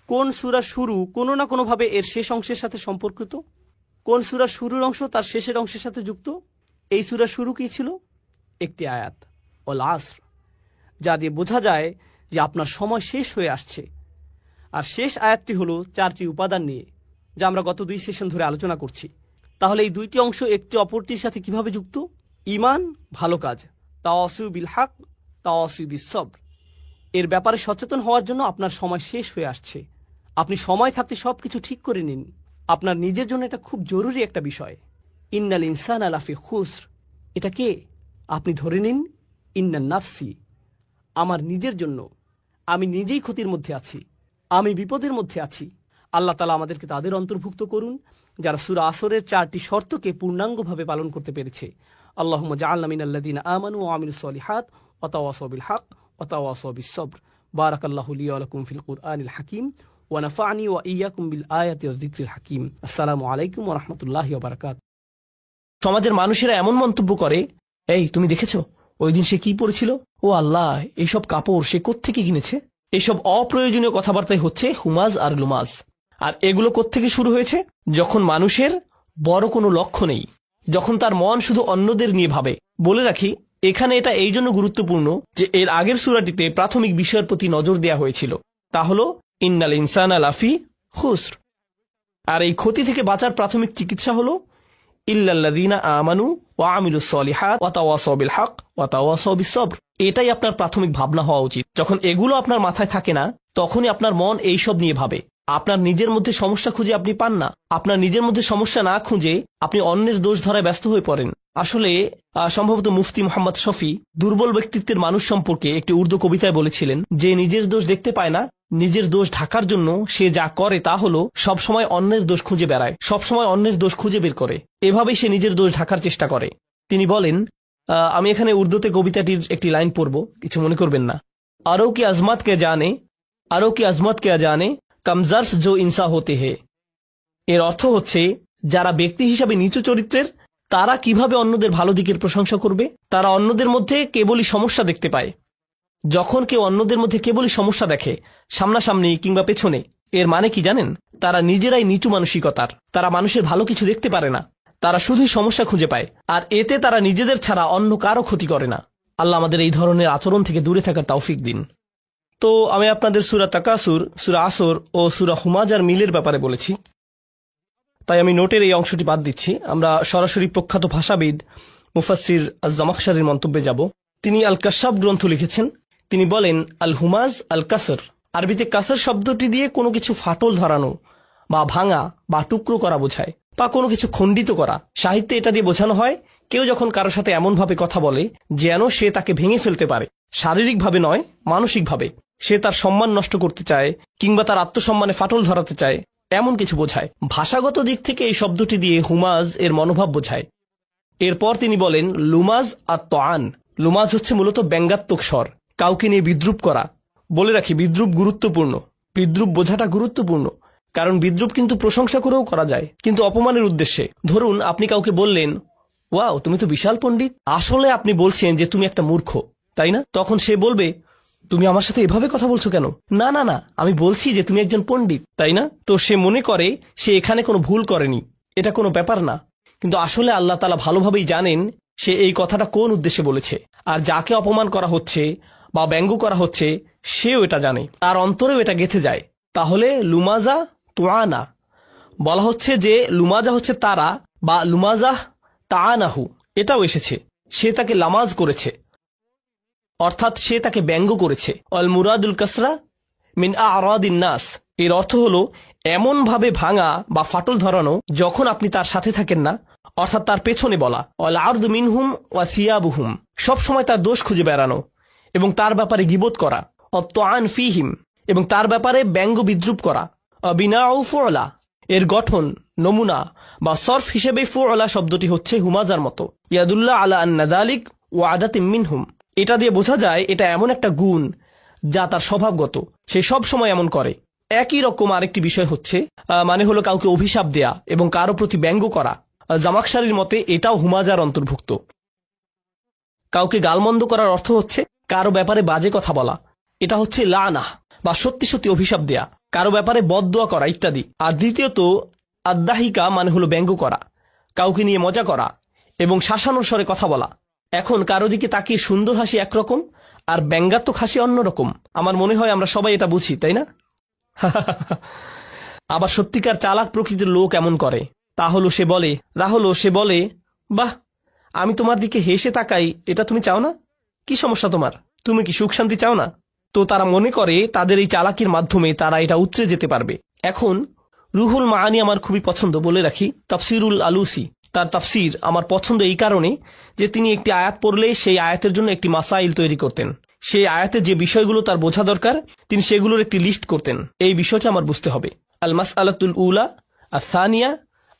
S1: কোন সূরা শুরু কোনো না কোনোভাবে এর শেষ অংশের সাথে সম্পর্কিত, কোন সূরা শুরুর অংশ তার শেষের অংশের সাথে যুক্ত। এই সূরা শুরু কি ছিল? একটি আয়াত, ওয়াল আসর, যা দিয়ে বোঝা যায় যে আপনার সময় শেষ হয়ে আসছে। আর শেষ আয়াতটি হলো 4টি উপাদান নিয়ে, যা আমরা গত 2 সেশন ধরে আলোচনা করছি। তাহলে এই দুইটি অংশ একটি অপরটির সাথে কিভাবে যুক্ত? ঈমান, ভালো কাজ, তাওয়াসুই বিল হক, তাওয়াসুই বিস সবর। এর ব্যাপারে সচেতন হওয়ার জন্য আপনার সময় শেষ হয়ে আসছে। আপনি সময় থাকতে সবকিছু ঠিক করে নিন। আপনার নিজের জন্য এটা খুব জরুরি একটা বিষয়। ইন্নাল ইনসানা লাফি খুসর, এটা কে? আপনি ধরে নিন, ইন্নান নাফসি, আমার নিজের জন্য। আমি নিজেই ক্ষতির মধ্যে আছি, আমি বিপদের মধ্যে আছি। আল্লাহ তাআলা আমাদেরকে তাদের অন্তর্ভুক্ত করুন যারা সূরা আসরের 4টি শর্তকে পূর্ণাঙ্গভাবে পালন করতে পেরেছে। আল্লাহুম্মা জাআলনা মিনাল্লাযিনা আমানু ওয়া আমিলুস সলিহাত ওয়া তাওয়াসাউ বিল হক ওয়া তাওয়াসাউ বিস সবর। বারাকাল্লাহু লি ওয়া লাকুম ফিল কুরআনিল হাকীম ওয়া নাফা'নি ওয়া ইয়্যাকুম বিল আয়াতি ওয়াজ যিকরিল হাকীম। আসসালামু আলাইকুম ওয়া রাহমাতুল্লাহি ওয়া বারাকাতুহু। সমাজের মানুষেরা এমন মন্তব্য করে, এই তুমি দেখেছো ওই দিন সে কি পড়েছিল? ও আল্লাহ, এইসব কাপড় সে কোত্থেকে কিনেছে? এসব অপ্রয়োজনীয় কথাবার্তাই হচ্ছে হুমাজ আর লুমাজ। আর এগুলো কোত্থেকে শুরু হয়েছে? যখন মানুষের বড় কোনো লক্ষ্য নেই, যখন তার মন শুধু অন্যদের নিয়ে ভাবে। বলে রাখি, এখানে এটা এই জন্য গুরুত্বপূর্ণ যে এর আগের সূরাটিতে প্রাথমিক বিষয়ের প্রতি নজর দেওয়া হয়েছিল, তা হলো ইন্নাল ইনসানা লাফি খুসর। আর এই ক্ষতি থেকে বাঁচার প্রাথমিক চিকিৎসা হলো ইল্লাল্লাযীনা আমানু ওয়া আমিলুস সলিহাত ওয়া তাওয়াসাউ বিল হক ওয়া তাওয়াসাউ বিস সবর। এটাই আপনার প্রাথমিক ভাবনা হওয়া উচিত। যখন এগুলো আপনার মাথায় থাকে না, তখনই আপনার মন এইসব নিয়ে ভাবে। আপনার নিজের মধ্যে সমস্যা খুঁজে আপনি পান না। আপনার নিজের মধ্যে সমস্যা না খুঁজে আপনি অন্যের দোষ ধরায় ব্যস্ত হয়ে পড়েন। আসলে সম্ভবত মুফতি মুহাম্মদ শফি দুর্বল ব্যক্তিত্বের মানুষ সম্পর্কে একটি উর্দু কবিতায় বলেছিলেন যে নিজের দোষ দেখতে পায় না, নিজের দোষ ঢাকার জন্য সে যা করে তা হলো সবসময় অন্যের দোষ খুঁজে বেড়ায়, সবসময় অন্যের দোষ খুঁজে বের করে। এভাবেই সে নিজের দোষ ঢাকার চেষ্টা করে। তিনি বলেন, আমি এখানে উর্দুতে কবিতাটির একটি লাইন পড়ব, কিছু মনে করবেন না। আরও কি আজমত কে জানে কমজর্ফ জো ইনসা হতে হে। এর অর্থ হচ্ছে, যারা ব্যক্তি হিসাবে নিচু চরিত্রের তারা কিভাবে অন্যদের ভালো দিকের প্রশংসা করবে। তারা অন্যদের মধ্যে কেবলই সমস্যা দেখতে পায়। যখন কেউ অন্যদের মধ্যে কেবলই সমস্যা দেখে, সামনাসামনি কিংবা পেছনে, এর মানে কি জানেন? তারা নিজেরাই নিচু মানসিকতার। তারা মানুষের ভালো কিছু দেখতে পারে না, তারা শুধুই সমস্যা খুঁজে পায়, আর এতে তারা নিজেদের ছাড়া অন্য কারো ক্ষতি করে না। আল্লাহ আমাদের এই ধরনের আচরণ থেকে দূরে থাকার তৌফিক দিন। তো আমি আপনাদের সূরা তাকাসুর, সূরা আসর ও সূরা হুমাজার মিলের ব্যাপারে বলেছি, তাই আমি নোটের এই অংশটি বাদ দিচ্ছি। আমরা সরাসরি প্রখ্যাত ভাষাবিদ মুফাসসির আজ-জামাখশারির মন্তব্যে যাব। তিনি আল কাশাফ গ্রন্থ লিখেছেন। তিনি বলেন, আল হুমাজ আল কাসর, আরবিতে কাসর শব্দটি দিয়ে কোনো কিছু ফাটল ধরানো বা ভাঙা বা টুকরো করা বোঝায়, বা কোনো কিছু খণ্ডিত করা। সাহিত্যে এটা দিয়ে বোঝানো হয়, কেউ যখন কারো সাথে এমনভাবে কথা বলে যেন সে তাকে ভেঙে ফেলতে পারে, শারীরিকভাবে নয়, মানসিকভাবে। সে তার সম্মান নষ্ট করতে চায় কিংবা তার আত্মসম্মানে ফাটল ধরাতে চায়, এমন কিছু বোঝায়। ভাষাগত দিক থেকে এই শব্দটি দিয়ে হুমাজ এর মনোভাব বোঝায়। এরপর তিনি বলেন, লুমাজ আর তোয়ান। লুমাজ হচ্ছে মূলত ব্যঙ্গাত্মক স্বর, কাউকে নিয়ে বিদ্রুপ করা। বলে রাখি, বিদ্রুপ গুরুত্বপূর্ণ, বিদ্রুপ বোঝাটা গুরুত্বপূর্ণ, কারণ বিদ্রুপ কিন্তু প্রশংসা করেও করা যায়, কিন্তু অপমানের উদ্দেশ্যে। ধরুন, আপনি কাউকে বললেন, ওয়াও তুমি তো বিশাল পণ্ডিত। আসলে আপনি বলছেন যে তুমি একটা মূর্খ, তাই না? তখন সে বলবে, তুমি আমার সাথে এভাবে কথা বলছো কেন? না না না, আমি বলছি যে তুমি একজন পণ্ডিত, তাই না? তো সে মনে করে সে এখানে কোনো ভুল করেনি, এটা কোনো ব্যাপার না। কিন্তু আসলে আল্লাহ তাআলা ভালোভাবেই জানেন সে এই কথাটা কোন উদ্দেশ্যে বলেছে। আর যাকে অপমান করা হচ্ছে বা ব্যঙ্গ করা হচ্ছে, সেও এটা জানে, তার অন্তরেও এটা গেঁথে যায়। তাহলে লুমাজা তোয়ানা বলা হচ্ছে যে লুমাজা হচ্ছে তারা, বা লুমাজাহ তাআনাহু এটাও এসেছে। সে তাকে লামাজ করেছে, অর্থাৎ সে তাকে ব্যঙ্গ করেছে। অল মুরাদুল কাসরা মিন আরাদিন নাস, এর অর্থ হলো এমন ভাবে ভাঙা বা ফাটল ধরানো যখন আপনি তার সাথে থাকেন না, অর্থাৎ তার পেছনে বলা। অল আরদু মিনহুম ওয়া সিয়াবুহুম, সব সময় তার দোষ খুঁজে বেড়ানো এবং তার ব্যাপারে গীবত করা। অত্তাআন ফিহিম, এবং তার ব্যাপারে ব্যঙ্গ বিদ্রুপ করা। বিনাউ ফুআলা, এর গঠন, নমুনা বা সরফ হিসেবে ফুআলা শব্দটি হচ্ছে হুমাজার মতো। ইয়াদুল্লাহ আলা আন্না যালিক ওয়া আদাতিম মিনহুম, এটা দিয়ে বোঝা যায় এটা এমন একটা গুণ যা তার স্বভাবগত, সে সব সময় এমন করে। একই রকম আরেকটি বিষয় হচ্ছে, মানে হলো কাউকে অভিশাপ দেয়া এবং কারো প্রতি ব্যঙ্গ করা। জামাখশারির মতে এটাও হুমাজার অন্তর্ভুক্ত। কাউকে গালমন্দ করার অর্থ হচ্ছে কারো ব্যাপারে বাজে কথা বলা, এটা হচ্ছে লানাহ বা সত্যি সত্যি অভিশাপ দেয়া, কারো ব্যাপারে বদদোয়া করা ইত্যাদি। আর দ্বিতীয়ত আদ্দাহিকা মানে হলো ব্যঙ্গ করা, কাউকে নিয়ে মজা করা এবং শাসানোর স্বরে কথা বলা। এখন কারো দিকে তাকিয়ে সুন্দর হাসি একরকম আর ব্যঙ্গাত্মক হাসি অন্যরকম। আমার মনে হয় আমরা সবাই এটা বুঝি, তাই না? আবার সত্যিকার চালাক প্রকৃতির লোক এমন করে, তা হলো সে বলে, বাহ, আমি তোমার দিকে হেসে তাকাই, এটা তুমি চাও না? কি সমস্যা তোমার? তুমি কি সুখ শান্তি চাও না? তো তারা মনে করে তাদের এই চালাকির মাধ্যমে তারা এটা উতরে যেতে পারবে। এখন রুহুল মাআনি আমার খুবই পছন্দ। বলে রাখি, তাফসিরুল আলুসি, তার তাফসির আমার পছন্দ এই কারণে যে তিনি একটি আয়াত পড়লে সেই আয়াতের জন্য একটি মাসাইল তৈরি করতেন। সেই আয়াতে যে বিষয়গুলো তার বোঝা দরকার তিনি সেগুলোর একটি লিস্ট করতেন। এই বিষয়টা আমার বুঝতে হবে। আল মাসআলাতুল উলা, আস-সানিয়া,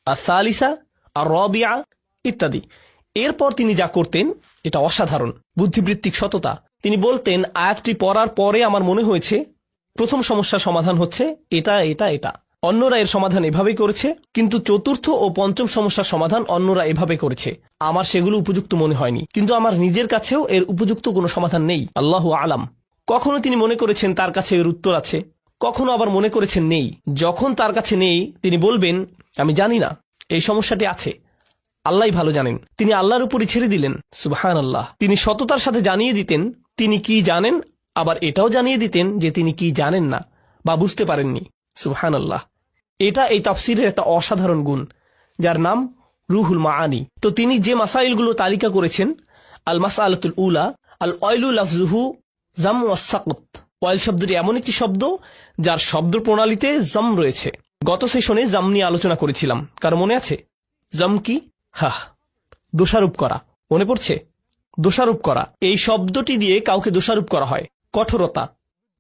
S1: আস-সালিসা, আর-রাবিআ ইত্যাদি। এরপর তিনি যা করতেন এটা অসাধারণ, বুদ্ধিবৃত্তিক সততা। তিনি বলতেন, আয়াতটি পড়ার পরে আমার মনে হয়েছে প্রথম সমস্যার সমাধান হচ্ছে এটা এটা এটা, অন্যরা এর সমাধান এভাবেই করেছে, কিন্তু চতুর্থ ও পঞ্চম সমস্যার সমাধান অন্যরা এভাবে করেছে, আমার সেগুলো উপযুক্ত মনে হয়নি, কিন্তু আমার নিজের কাছেও এর উপযুক্ত কোনো সমাধান নেই, আল্লাহু আলাম। কখনো তিনি মনে করেছেন তার কাছে এর উত্তর আছে, কখনো আবার মনে করেছেন নেই। যখন তার কাছে নেই তিনি বলবেন, আমি জানি না, এই সমস্যাটি আছে, আল্লাহই ভালো জানেন। তিনি আল্লাহর উপরই ছেড়ে দিলেন। সুবহানাল্লাহ। তিনি সততার সাথে জানিয়ে দিতেন তিনি কি জানেন, আবার এটাও জানিয়ে দিতেন যে তিনি কি জানেন না বা বুঝতে পারেননি। সুবহানাল্লাহ। এটা এই তাফসিরের একটা অসাধারণ গুণ, যার নাম রুহুল মাআনি। তো তিনি যে মাসাইলগুলো তালিকা করেছেন, আল মাসআলাতুল উলা, আল ওয়াইলু লাফযুহু জাম ওয়াস সাকত। ওয়াইল শব্দটি এমন একটি শব্দ যার শব্দ প্রণালীতে জাম রয়েছে। গত সেশনে জাম নিয়ে আলোচনা করেছিলাম, কার মনে আছে? জাম কি? দোষারোপ করা। মনে পড়ছে? দোষারোপ করা, এই শব্দটি দিয়ে কাউকে দোষারোপ করা হয়। কঠোরতা,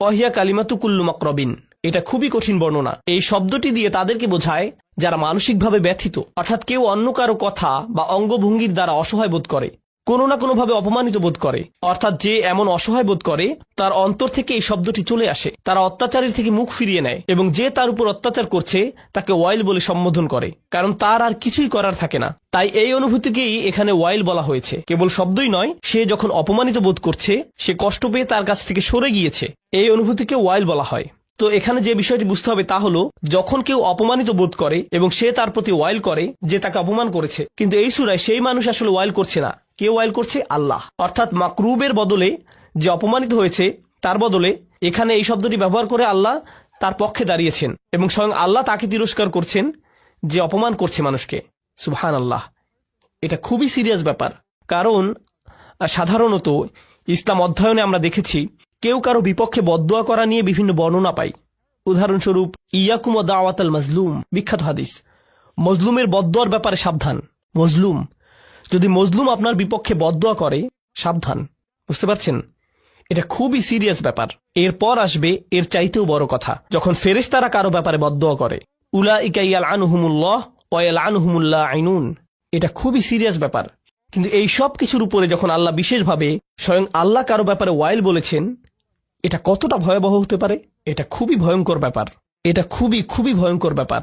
S1: ওয়াহিয়া কালিমাতু কুল্লু মাকরাবিন, এটা খুবই কঠিন বর্ণনা। এই শব্দটি দিয়ে তাদেরকে বোঝায় যারা মানসিকভাবে ব্যথিত, অর্থাৎ কেউ অন্য কারো কথা বা অঙ্গভঙ্গির দ্বারা অসহায় বোধ করে, কোনো না কোনোভাবে অপমানিত বোধ করে, অর্থাৎ যে এমন অসহায় বোধ করে তার অন্তর থেকে এই শব্দটি চলে আসে, তারা অত্যাচারের থেকে মুখ ফিরিয়ে নেয় এবং যে তার উপর অত্যাচার করছে তাকে ওয়াইল বলে সম্বোধন করে, কারণ তার আর কিছুই করার থাকে না। তাই এই অনুভূতিকেই এখানে ওয়াইল বলা হয়েছে। কেবল শব্দই নয়, সে যখন অপমানিত বোধ করছে, সে কষ্ট পেয়ে তার কাছ থেকে সরে গিয়েছে, এই অনুভূতিকে ওয়াইল বলা হয়। তো এখানে যে বিষয়টি বুঝতে হবে তা হলো, যখন কেউ অপমানিত বোধ করে এবং সে তার প্রতি ওয়াইল করে যে তাকে অপমান করেছে, কিন্তু এই সূরায় সেই মানুষ আসলে ওয়াইল করছে না। কে ওয়াইল করছে? আল্লাহ। অর্থাৎ মাকরুবের বদলে যে অপমানিত হয়েছে তার বদলে এখানে এই শব্দটি ব্যবহার করে আল্লাহ তার পক্ষে দাঁড়িয়েছেন এবং স্বয়ং আল্লাহ তাকে তিরস্কার করছেন যে অপমান করছে মানুষকে। সুবহানাল্লাহ। এটা খুবই সিরিয়াস ব্যাপার, কারণ সাধারণত ইসলাম অধ্যয়নে আমরা দেখেছি কেউ কারো বিপক্ষে বদদোয়া করা নিয়ে বিভিন্ন বর্ণনা পাই। উদাহরণস্বরূপ, ইয়াকুম ওয়া দাওয়াতাল মাজলুম, বিখ্যাত হাদিস। মজলুমের বদদোয়ার ব্যাপারে সাবধান। যদি মজলুম আপনার বিপক্ষে বদদোয়া করে, সাবধান। বুঝতে পারছেন? এটা খুবই সিরিয়াস ব্যাপার। এরপর আসবে এর চাইতেও বড় কথা, যখন ফেরেশতারা কারো ব্যাপারে বদদোয়া করে। উলাইকা ইয়ালআনুহুমুল্লাহ ওয়া ইয়ালআনুহুমুল লাঈনুন। এটা খুবই সিরিয়াস ব্যাপার। কিন্তু এই সব কিছুর উপরে যখন আল্লাহ বিশেষভাবে স্বয়ং আল্লাহ কারো ব্যাপারে ওয়াইল বলেছেন, এটা কতটা ভয়াবহ হতে পারে? এটা খুবই ভয়ঙ্কর ব্যাপার। এটা খুবই ভয়ঙ্কর ব্যাপার।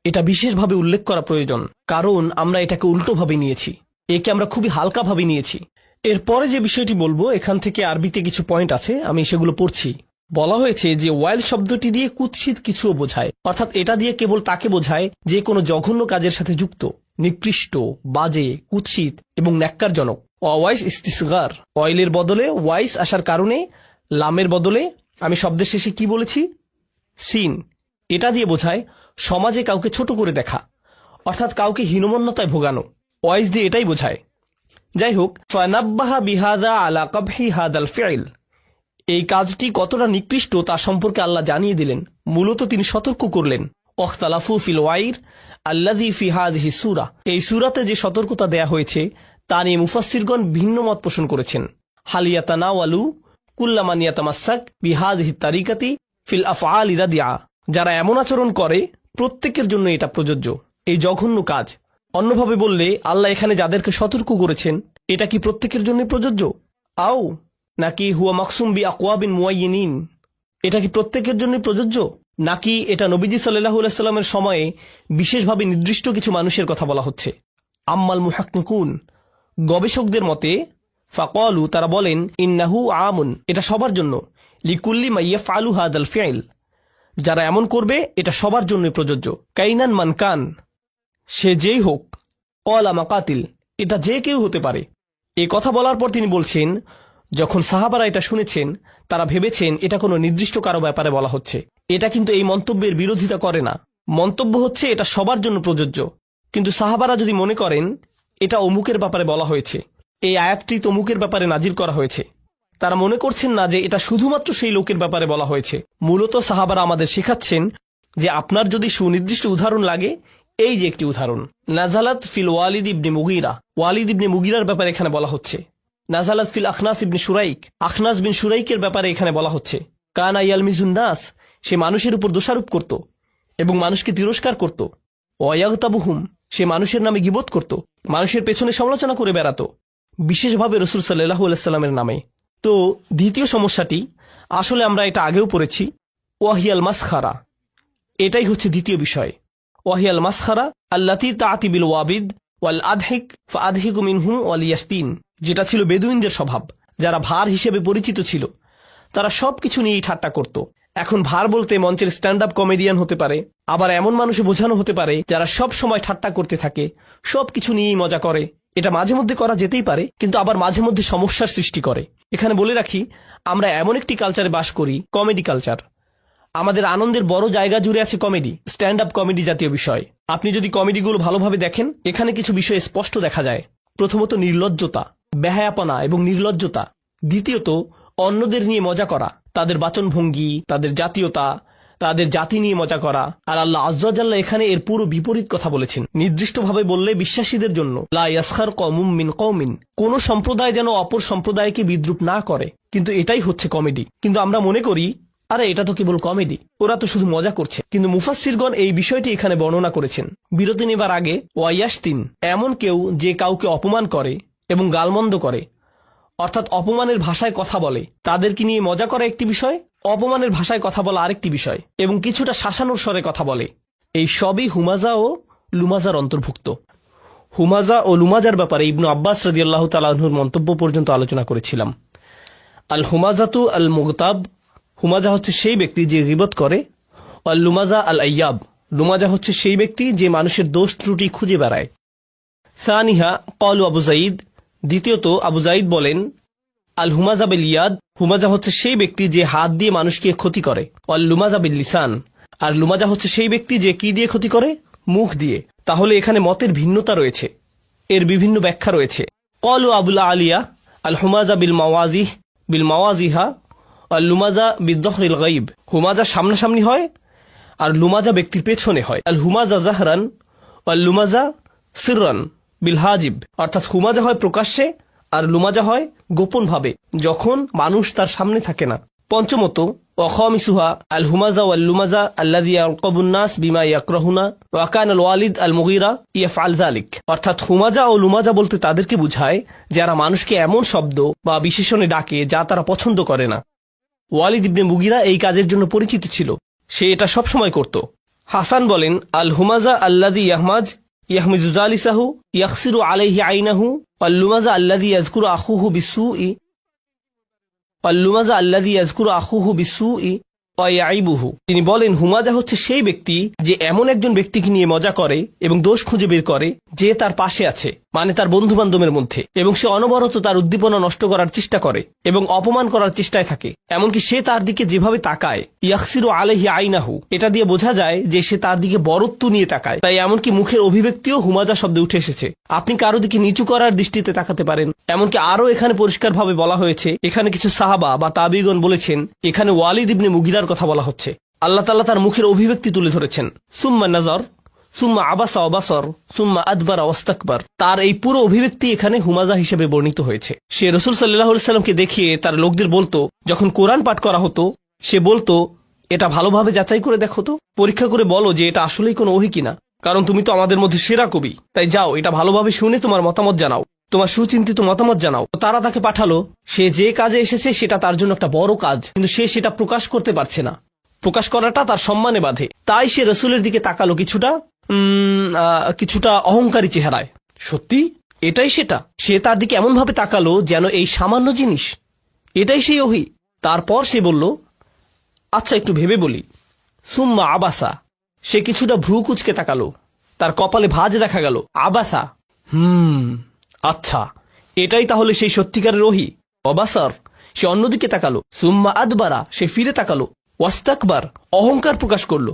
S1: এটা বিশেষভাবে উল্লেখ করা প্রয়োজন, কারণ আমরা এটাকে উল্টোভাবে নিয়েছি, একে আমরা খুবই হালকাভাবে নিয়েছি। এরপরে যে বিষয়টি বলবো, এখান থেকে আরবিতে কিছু পয়েন্ট আছে, আমি সেগুলো পড়ছি। বলা হয়েছে যে ওয়াইল শব্দটি দিয়ে কুৎসিত কিছুও বোঝায়, অর্থাৎ এটা দিয়ে কেবল তাকে বোঝায় যে কোনো জঘন্য কাজের সাথে যুক্ত, নিকৃষ্ট, বাজে, কুৎসিত এবং ন্যাক্কারজনক। ওয়াইস ইস্তিসগার, ওয়াইলের বদলে ওয়াইস আসার কারণে লামের বদলে আমি শব্দের শেষে কি বলেছি? সিন। এটা দিয়ে বোঝায় সমাজে কাউকে ছোট করে দেখা, অর্থাৎ কাউকে হীনমন্যতায় ভোগানো। ওয়াইস দিয়ে এটাই বোঝায়। যাই হোক, ফানাব্বাহা বিহাদা আলা কবহি হাদাল ফিল, এই কাজটি কতটা নিকৃষ্ট তা সম্পর্কে আল্লাহ জানিয়ে দিলেন। মূলত তিনি সতর্ক করলেন। ওয়াখতালাফু ফিল ওয়াইর আল্লাযী ফি হাযিহি সূরা, এই সূরাতে যে সতর্কতা দেয়া হয়েছে তা নিয়ে মুফাসসিরগণ ভিন্ন মত পোষণ করেছেন। হাল ইয়াতানাওয়ালু কুল্লা মান ইয়াতামাসসাক বিহাযিহি তারিকাতি ফিল আফআলি রাদিআ, যারা এমন আচরণ করে প্রত্যেকের জন্য এটা প্রযোজ্য, এই জঘন্য কাজ। অন্যভাবে বললে, আল্লাহ এখানে যাদেরকে সতর্ক করেছেন এটা কি প্রত্যেকের জন্য প্রযোজ্য? আও নাকি হুয়া মাকসুম বি আকওয়াবিন মুআয়্যিনিন, এটা কি প্রত্যেকের জন্য প্রযোজ্য, নাকি এটা নবীজি সাল্লাল্লাহু আলাইহি সাল্লামের সময়ে বিশেষভাবে নির্দিষ্ট কিছু মানুষের কথা বলা হচ্ছে? আম্মাল মুহাক্কিকুন, গবেষকদের মতে, ফাকালু, তারা বলেন, ইন্নাহু আমুন, এটা সবার জন্য, লিকুল্লি মা ইয়াফআলু হাদাল ফিল, যারা এমন করবে এটা সবার জন্যই প্রযোজ্য। কাইনান মান কান, সে যেই হোক, ক্বালা মাকাতিল, এটা যে কেউ হতে পারে। এই কথা বলার পর তিনি বলছেন, যখন সাহাবারা এটা শুনেছেন তারা ভেবেছেন এটা কোনো নির্দিষ্ট কারো ব্যাপারে বলা হচ্ছে। এটা কিন্তু এই মন্তব্যের বিরোধিতা করে না। মন্তব্য হচ্ছে এটা সবার জন্য প্রযোজ্য। কিন্তু সাহাবারা যদি মনে করেন এটা অমুকের ব্যাপারে বলা হয়েছে, এই আয়াতটি তমুকের ব্যাপারে নাজিল করা হয়েছে, তারা মনে করছেন না যে এটা শুধুমাত্র সেই লোকের ব্যাপারে বলা হয়েছে। মূলত সাহাবারা আমাদের শেখাচ্ছেন যে আপনার যদি সুনির্দিষ্ট উদাহরণ লাগে, এই যে একটি উদাহরণ, নাজালাত ফিল ওয়ালিদ ইবনে মুগীরা, ওয়ালিদ ইবনে মুগীরার ব্যাপারে এখানে বলা হচ্ছে। নাজালাত ফিল আখনাস ইবনে শুরাইক, আখনাস বিন শুরাইকের ব্যাপারে এখানে বলা হচ্ছে। কানা ইয়ালমিজুন নাস, সে মানুষের উপর দোষারোপ করত এবং মানুষকে তিরস্কার করত। ওয়ায়াগতাবুহুম, সে মানুষের নামে গীবত করত, মানুষের পেছনে সমালোচনা করে বেড়াত, বিশেষভাবে রাসূল সাল্লাল্লাহু আলাইহি সাল্লামের নামে। তো দ্বিতীয় সমস্যাটি, আসলে আমরা এটা আগেও পড়েছি, ওয়াহিয়াল মাসখারা, এটাই হচ্ছে দ্বিতীয় বিষয়। ওয়াহিয়াল মাসখারা আল্লাতী তা'তি বিল ওয়াবিদ ওয়াল আদহিক ফাআদহিকু মিনহুম ওয়াল ইয়াসতিন, যেটা ছিল বেদুইনদের স্বভাব, যারা ভার হিসেবে পরিচিত ছিল। তারা সবকিছু নিয়েই ঠাট্টা করত। এখন ভার বলতে মঞ্চের স্ট্যান্ড আপ কমেডিয়ান হতে পারে, আবার এমন মানুষে বোঝানো হতে পারে যারা সব সময় ঠাট্টা করতে থাকে, সবকিছু নিয়েই মজা করে। এটা মাঝে মধ্যে করা যেতেই পারে, কিন্তু আবার মাঝে মধ্যে সমস্যার সৃষ্টি করে। এখানে বলে রাখি, আমরা এমন একটি কালচারে বাস করি, কমেডি কালচার। আমাদের আনন্দের বড় জায়গা জুড়ে আছে কমেডি, স্ট্যান্ড আপ কমেডি জাতীয় বিষয়। আপনি যদি কমেডিগুলো ভালোভাবে দেখেন, এখানে কিছু বিষয় স্পষ্ট দেখা যায়। প্রথমত নির্লজ্জতা, বেহায়াপনা এবং নির্লজ্জতা। দ্বিতীয়ত অন্যদের নিয়ে মজা করা, তাদের বাচনভঙ্গি, তাদের জাতীয়তা, তাদের জাতি নিয়ে মজা করা। আর আল্লাহ আয্যা ওয়া জাল্লা এখানে এর পুরো বিপরীত কথা বলেছেন। নির্দিষ্টভাবে বললে বিশ্বাসীদের জন্য, লা ইয়াসখার কওমুম মিন কওমিন, কোন সম্প্রদায় যেন অপর সম্প্রদায়কে বিদ্রুপ না করে। কিন্তু এটাই হচ্ছে কমেডি। কিন্তু আমরা মনে করি
S2: আরে এটা তো কেবল কমেডি, ওরা তো শুধু মজা করছে। কিন্তু মুফাসসিরগণ এই বিষয়টি এখানে বর্ণনা করেছেন। বিরতি নেবার আগে ওয়াইয়াশতিন, এমন কেউ যে কাউকে অপমান করে এবং গালমন্দ করে, অর্থাৎ অপমানের ভাষায় কথা বলে, তাদেরকে নিয়ে মজা করা একটি বিষয়, অপমানের ভাষায় কথা বলা আরেকটি বিষয়, এবং কিছুটা শাসানোর স্বরে কথা বলে। এই সবই হুমাজা ও লুমাজার অন্তর্ভুক্ত। হুমাজা ও লুমাজার ব্যাপারে ইবনু আব্বাস রাদিয়াল্লাহু তাআলা আনহুর মন্তব্য পর্যন্ত আলোচনা করেছিলাম। আল হুমাজাতু আল মুগতাব, হুমাজা হচ্ছে সেই ব্যক্তি যে গীবত করে। আল লুমাজা আল আইয়াব, লুমাজা হচ্ছে সেই ব্যক্তি যে মানুষের দোষ ত্রুটি খুঁজে বেড়ায়। সানিহা ক্বালু আবু যায়েদ, দ্বিতীয়ত আবু যায়েদ বলেন, আল হুমাজা বিল ইয়াদ, হুমাজা হচ্ছে সেই ব্যক্তি যে হাত দিয়ে মানুষকে ক্ষতি করে। আল লুমাজা বিল লিসান, আর লুমাজা হচ্ছে সেই ব্যক্তি যে কি দিয়ে ক্ষতি করে? মুখ দিয়ে। তাহলে এখানে মতের ভিন্নতা রয়েছে, এর বিভিন্ন ব্যাখ্যা রয়েছে। ক্বালু আবুল আলিয়া, আল হুমাজা বিল মাওয়াজিহা, আর লুমাজা বিদ্দহরিল গাইব, হুমাজা সামনাসামনি হয় আর লুমাজা ব্যক্তির পেছনে হয়। আল হুমাজা জাহরান আর লুমাজা সিররান বিল হাজিব, অর্থাৎ হুমাজা হয় প্রকাশ্যে আর লুমাজা হয় গোপন ভাবে, যখন মানুষ তার সামনে থাকে না। পঞ্চমত ওয়াখামিসুহা আল হুমাজা ওয়াল লুমাজা আল্লাযী ইয়ারকাবুন নাস বিমা ইয়াকরাহুনা ওয়া কানা আল ওয়ালিদ আল মুগীরা ইয়াফআল যালিক, অর্থাৎ হুমাজা ও লুমাজা বলতে তাদেরকে বুঝায় যারা মানুষকে এমন শব্দ বা বিশেষণে ডাকে যা তারা পছন্দ করে না। ওয়ালিদ ইবনে মুগীরা এই কাজের জন্য পরিচিত ছিল, সে এটা সবসময় করত। হাসান বলেন, আল হুমাজা আল্লাযী ইয়াহমিজু জালিসাহু ইয়াখসিরু আলাইহি আইনাহু ওয়াল লুমাজা আল্লাযী ইয়াযকুরু আখুহু বিসসুই ওয়া ইয়াইবুহু। তিনি বলেন, হুমাজা হচ্ছে সেই ব্যক্তি যে এমন একজন ব্যক্তিকে নিয়ে মজা করে এবং দোষ খুঁজে বের করে যে তার পাশে আছে, মানে তার বন্ধু বান্ধবের মধ্যে, এবং সে অনবরত তার উদ্দীপনা নষ্ট করার চেষ্টা করে এবং অপমান করার চেষ্টায় থাকে। এমনকি সে তার দিকে যেভাবে তাকায়, ইয়াখসিরু আলাইহি আইনাহু, এটা দিয়ে বোঝা যায় যে সে তার দিকে বরত্ব নিয়ে তাকায়। তাই এমনকি মুখের অভিব্যক্তিও হুমাজা শব্দে উঠে এসেছে। আপনি কারো দিকে নিচু করার দৃষ্টিতে তাকাতে পারেন। এমনকি আরো এখানে পরিষ্কারভাবে বলা হয়েছে, এখানে কিছু সাহাবা বা তাবিগণ বলেছেন এখানে ওয়ালিদ ইবনে মুগীরার কথা বলা হচ্ছে। আল্লাহ তাআলা তার মুখের অভিব্যক্তি তুলে ধরেছেন, সুম্মা নাজার সুম্মা আবাসা ওয়াবাসর সুম্মা আদবারা ওয়াস্তাকবার। তার এই পুরো অভিব্যক্তি এখানে হুমাজা হিসেবে বর্ণিত হয়েছে। সে রাসূল সাল্লাল্লাহু আলাইহি ওয়াসাল্লামকে দেখিয়ে তার লোকদের বলতো, যখন কোরআন পাঠ করা হতো সে বলতো, এটা ভালোভাবে যাচাই করে দেখো তো, পরীক্ষা করে বলো যে এটা আসলেই কোনো ওহী কিনা, কারণ তুমি তো আমাদের মধ্যে সেরা কবি, তাই যাও এটা ভালোভাবে শুনে তোমার মতামত জানাও, তোমার সুচিন্তিত মতামত জানাও। তারা তাকে পাঠালো। সে যে কাজে এসেছে সেটা তার জন্য একটা বড় কাজ, কিন্তু সে সেটা প্রকাশ করতে পারছে না। প্রকাশ করাটা তার সম্মানে বাধে। তাই সে রাসূলের দিকে তাকালো কিছুটা অহংকারী চেহারায়। সত্যি এটাই সেটা। সে তার দিকে এমন ভাবে তাকালো যেন এই সামান্য জিনিস এটাই সেই ওহী। তারপর সে বলল, আচ্ছা একটু ভেবে বলি। সুম্মা আবাসা, সে কিছুটা ভ্রু কুচকে তাকালো, তার কপালে ভাঁজ দেখা গেল। আবাসা, আচ্ছা এটাই তাহলে সেই সত্যিকারের ওহী। অবাসর, সে অন্যদিকে তাকালো। সুম্মা আদবারা, সে ফিরে তাকালো। ওয়াস্তাকবার, অহংকার প্রকাশ করলো।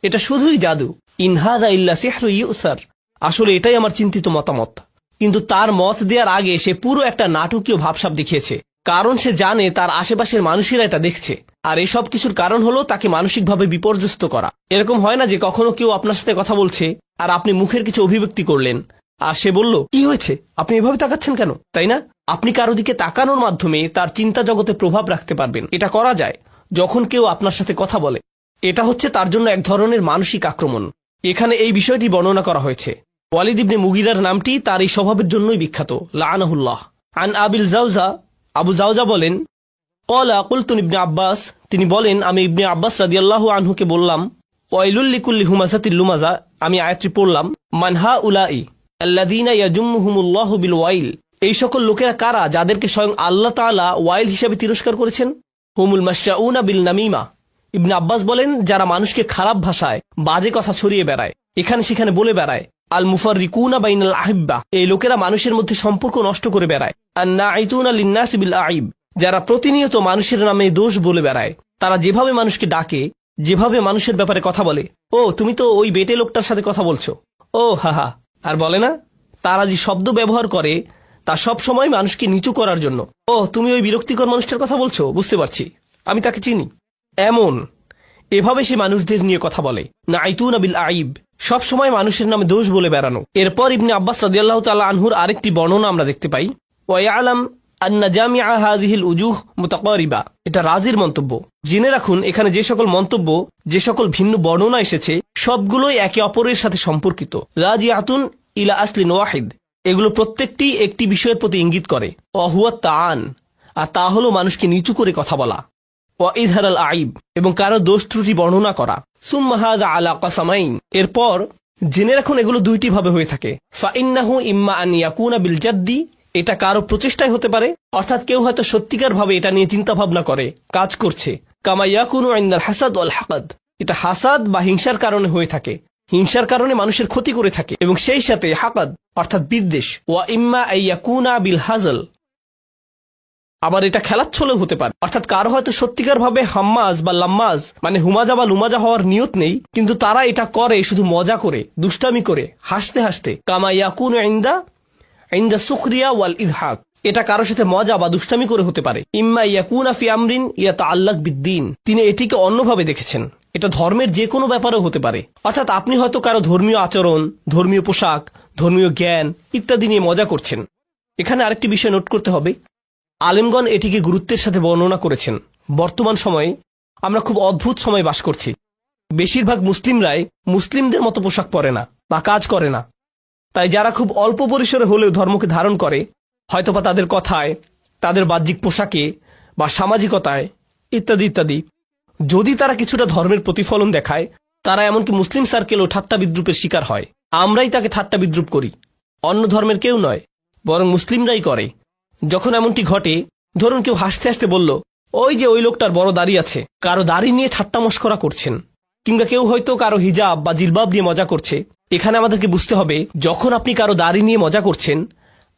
S2: এটা শুধুই জাদু। ইনহাদা ইল্লা সিহরু ইউসার, আসলে এটাই আমার চিন্তিত মতামত। কিন্তু তার মত দেওয়ার আগে সে পুরো একটা নাটকীয় ভাবসাব দেখিয়েছে, কারণ সে জানে তার আশেপাশের মানুষেরা এটা দেখছে। আর এসব কিছুর কারণ হলো তাকে মানসিকভাবে বিপর্যস্ত করা। এরকম হয় না যে কখনো কেউ আপনার সাথে কথা বলছে আর আপনি মুখের কিছু অভিব্যক্তি করলেন আর সে বলল, কি হয়েছে, আপনি এভাবে তাকাচ্ছেন কেন, তাই না? আপনি কারো দিকে তাকানোর মাধ্যমে তার চিন্তা জগতে প্রভাব রাখতে পারবেন। এটা করা যায় যখন কেউ আপনার সাথে কথা বলে। এটা হচ্ছে তার জন্য এক ধরনের মানসিক আক্রমণ। এখানে এই বিষয়টি বর্ণনা করা হয়েছে। ওয়ালিদ ইবনে মুগীরার নামটি তার এই স্বভাবের জন্যই বিখ্যাত, লাআনাহুল্লাহ। আন আবিল জাওজা, আবু জাওজা বলেন, ক্বালা কুলতু ইবনে আব্বাস, তিনি বলেন আমি ইবনে আব্বাস রাদিয়াল্লাহু আনহুকে বললাম, ওয়াইলুল লিকুল্লি হুমাজাতিল লুমাজা, আমি আয়াতটি পড়লাম, মান হাউলাই আল্লাযীনা ইয়াজুমুহুমুল্লাহু বিল ওয়াইল, এই সকল লোকেরা কারা যাদেরকে স্বয়ং আল্লাহ তাআলা ওয়াইল হিসেবে তিরস্কার করেছেন? হুমুল মাশাউনা বিল নামিমা, ইবনে আব্বাস বলেন যারা মানুষকে খারাপ ভাষায় বাজে কথা ছড়িয়ে বেড়ায়, এখানে সেখানে বলে বেড়ায়। আল মুফাররিকুনা বাইনাল আহিব্বা, এই লোকেরা মানুষের মধ্যে সম্পর্ক নষ্ট করে বেড়ায়। আন নাঈতুনা লিন-নাস বিল আইব, যারা প্রতিনিয়ত মানুষের নামে দোষ বলে বেড়ায়। তারা যেভাবে মানুষকে ডাকে, যেভাবে মানুষের ব্যাপারে কথা বলে, ও তুমি তো ওই বেটে লোকটার সাথে কথা বলছো, ও হাহা, আর বলে না, তারা যে শব্দ ব্যবহার করে তা সব সময় মানুষকে নিচু করার জন্য। ও তুমি ওই বিরক্তিকর মানুষটার কথা বলছো, বুঝতে পারছি, আমি তাকে চিনি। এভাবে সে মানুষদের নিয়ে কথা বলে। নাঈতুনা বিল আইব, সব সময় মানুষের নামে দোষ বলে বেড়ানো। এরপর ইবনে আব্বাস রাদিয়াল্লাহু তাআলা আনহুর আরেকটি বর্ণনা আমরা দেখতে পাই, ওয়া ইয়ালাম আন্না জামিআ হাযিহিল উজুহ মুতাকারিবা। এটা রাজির মন্তব্য। জেনে রাখুন এখানে যে সকল মন্তব্য, যে সকল ভিন্ন বর্ণনা এসেছে সবগুলোই একে অপরের সাথে সম্পর্কিত। রাজিআতুন ইলা আসলিন ওয়াহিদ, এগুলো প্রত্যেকটি একটি বিষয়ের প্রতি ইঙ্গিত করে। ওয়াহুয়া তাআন, আর তা হলো মানুষকে নিচু করে কথা বলা। ওয়া ইযহারাল আইব, এবং কারো দোষ ত্রুটি বর্ণনা করা। সুম্মা হাযা আলা কাসামাইন, এরপর জেনে রাখুন এগুলো দুইটি ভাবে হয়ে থাকে। ফাইন্নাহু ইম্মা আন ইয়াকুনা বিল জাদ্দি, এটা কারো প্রচেষ্টায় হতে পারে, অর্থাৎ কেউ হয়তো সত্যিকার ভাবে এটা নিয়ে চিন্তা ভাবনা করে কাজ করছে। কামা ইয়াকুনু ইনদাল হাসাদ ওয়াল হাকাদ, এটা হাসাদ বা হিংসার কারণে হয়ে থাকে, হিংসার কারণে মানুষের ক্ষতি করে থাকে, এবং সেই সাথে হাকাদ অর্থাৎ বিদ্বেষ। ওয়া ইম্মা ইয়াকুনা বিল হাজল, আবার এটা খেলাচ্ছলেও হতে পারে, অর্থাৎ কারো হয়তো সত্যিকার ভাবে হাম্মাজ বা লাম্মাজ মানে হুমাজা বা লুমাজা হওয়ার নিয়ত নেই, কিন্তু তারা এটা করে শুধু মজা করে, দুষ্টামি করে, হাসতে হাসতে। কামা ইয়াকুনু ইনদা সুখরিয়া ওয়াল ইদহাক, এটা কারো সাথে মজা বা দুষ্টামি করে হতে পারে। ইম্মা ইয়াকুনা ফি আমরিন ইয়াতাআল্লাক বিদ্দীন, তিনি এটিকে অন্যভাবে দেখেছেন, এটা ধর্মের যে কোনো ব্যাপারেও হতে পারে। অর্থাৎ আপনি হয়তো কারো ধর্মীয় আচরণ, ধর্মীয় পোশাক, ধর্মীয় জ্ঞান ইত্যাদি নিয়ে মজা করছেন। এখানে আরেকটি বিষয় নোট করতে হবে, আলেমগণ এটিকে গুরুত্বের সাথে বর্ণনা করেছেন। বর্তমান সময়ে আমরা খুব অদ্ভুত সময় বাস করছি। বেশিরভাগ মুসলিমরাই মুসলিমদের মতো পোশাক পরে না বা কাজ করে না। তাই যারা খুব অল্প পরিসরে হলেও ধর্মকে ধারণ করে, হয়তোবা তাদের কথায়, তাদের বাহ্যিক পোশাকে বা সামাজিকতায় ইত্যাদি ইত্যাদি, যদি তারা কিছুটা ধর্মের প্রতিফলন দেখায়, তারা এমনকি মুসলিম সার্কেলও ঠাট্টা বিদ্রুপের শিকার হয়। আমরাই তাকে ঠাট্টা বিদ্রুপ করি, অন্য ধর্মের কেউ নয়, বরং মুসলিমরাই করে। যখন এমনটি ঘটে, ধরুন কেউ হাসতে হাসতে বলল, ওই যে ওই লোকটার বড় দাড়ি আছে, কারো দাড়ি নিয়ে ঠাট্টা মশকরা করছেন, কিংবা কেউ হয়তো কারো হিজাব বা জিলবাব নিয়ে মজা করছে। এখানে আমাদেরকে বুঝতে হবে, যখন আপনি কারো দাড়ি নিয়ে মজা করছেন,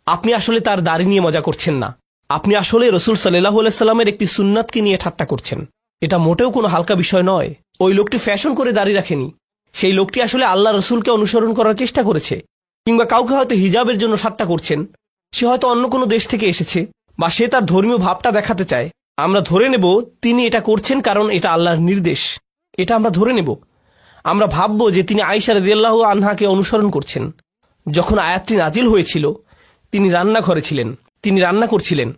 S2: আপনি আসলে তার দাড়ি নিয়ে মজা করছেন না, আপনি আসলে রাসূল সাল্লাল্লাহু আলাইহি সাল্লামের একটি সুন্নাতকে নিয়ে ঠাট্টা করছেন। এটা মোটেও কোনো হালকা বিষয় নয়। ওই লোকটি ফ্যাশন করে দাড়ি রাখেনি, সেই লোকটি আসলে আল্লাহ রসুলকে অনুসরণ করার চেষ্টা করেছে। কিংবা কাউকে হয়তো হিজাবের জন্য ঠাট্টা করছেন, সে হয়তো অন্য কোনো দেশ থেকে এসেছে, বা সে তার ধর্মীয় ভাবটা দেখাতে চায়। আমরা ধরে নেব তিনি এটা করছেন কারণ এটা আল্লাহর নির্দেশ, এটা আমরা ধরে নেব। আমরা ভাববো যে তিনি আয়েশা রাদিয়াল্লাহু আনহাকে অনুসরণ করছেন। যখন আয়াতটি নাজিল হয়েছিল, তিনি রান্নাঘরে ছিলেন, তিনি রান্না করছিলেন,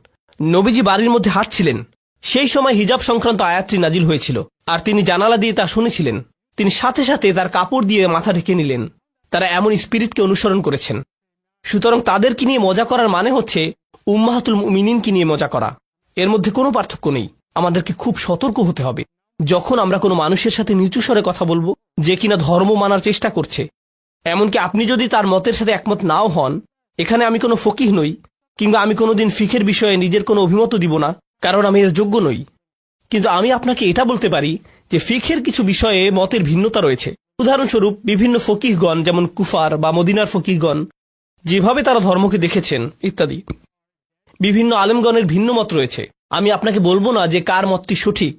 S2: নবীজি বাড়ির মধ্যে হাঁটছিলেন। সেই সময় হিজাব সংক্রান্ত আয়াতটি নাজিল হয়েছিল, আর তিনি জানালা দিয়ে তা শুনেছিলেন। তিনি সাথে সাথে তার কাপড় দিয়ে মাথা ঢেকে নিলেন। তারা এমন স্পিরিটকে অনুসরণ করেছেন। সুতরাং তাদেরকে নিয়ে মজা করার মানে হচ্ছে উম্মাহাতুল মুমিনিনকে নিয়ে মজা করা। এর মধ্যে কোনো পার্থক্য নেই। আমাদেরকে খুব সতর্ক হতে হবে যখন আমরা কোনো মানুষের সাথে নিচু স্বরে কথা বলবো, যে কিনা ধর্ম মানার চেষ্টা করছে। এমনকি আপনি যদি তার মতের সাথে একমত নাও হন, এখানে আমি কোনো ফকিহ নই, কিংবা আমি কোনোদিন ফিকের বিষয়ে নিজের কোনো অভিমত দিব না, কারণ আমি এর যোগ্য নই। কিন্তু আমি আপনাকে এটা বলতে পারি যে ফিকের কিছু বিষয়ে মতের ভিন্নতা রয়েছে। উদাহরণস্বরূপ, বিভিন্ন ফকিহগণ, যেমন কুফার বা মদিনার ফকিহগণ, যেভাবে তারা ধর্মকে দেখেছেন ইত্যাদি, বিভিন্ন আলেমগণের ভিন্ন মত রয়েছে। আমি আপনাকে বলবো না যে কার মতটি সঠিক,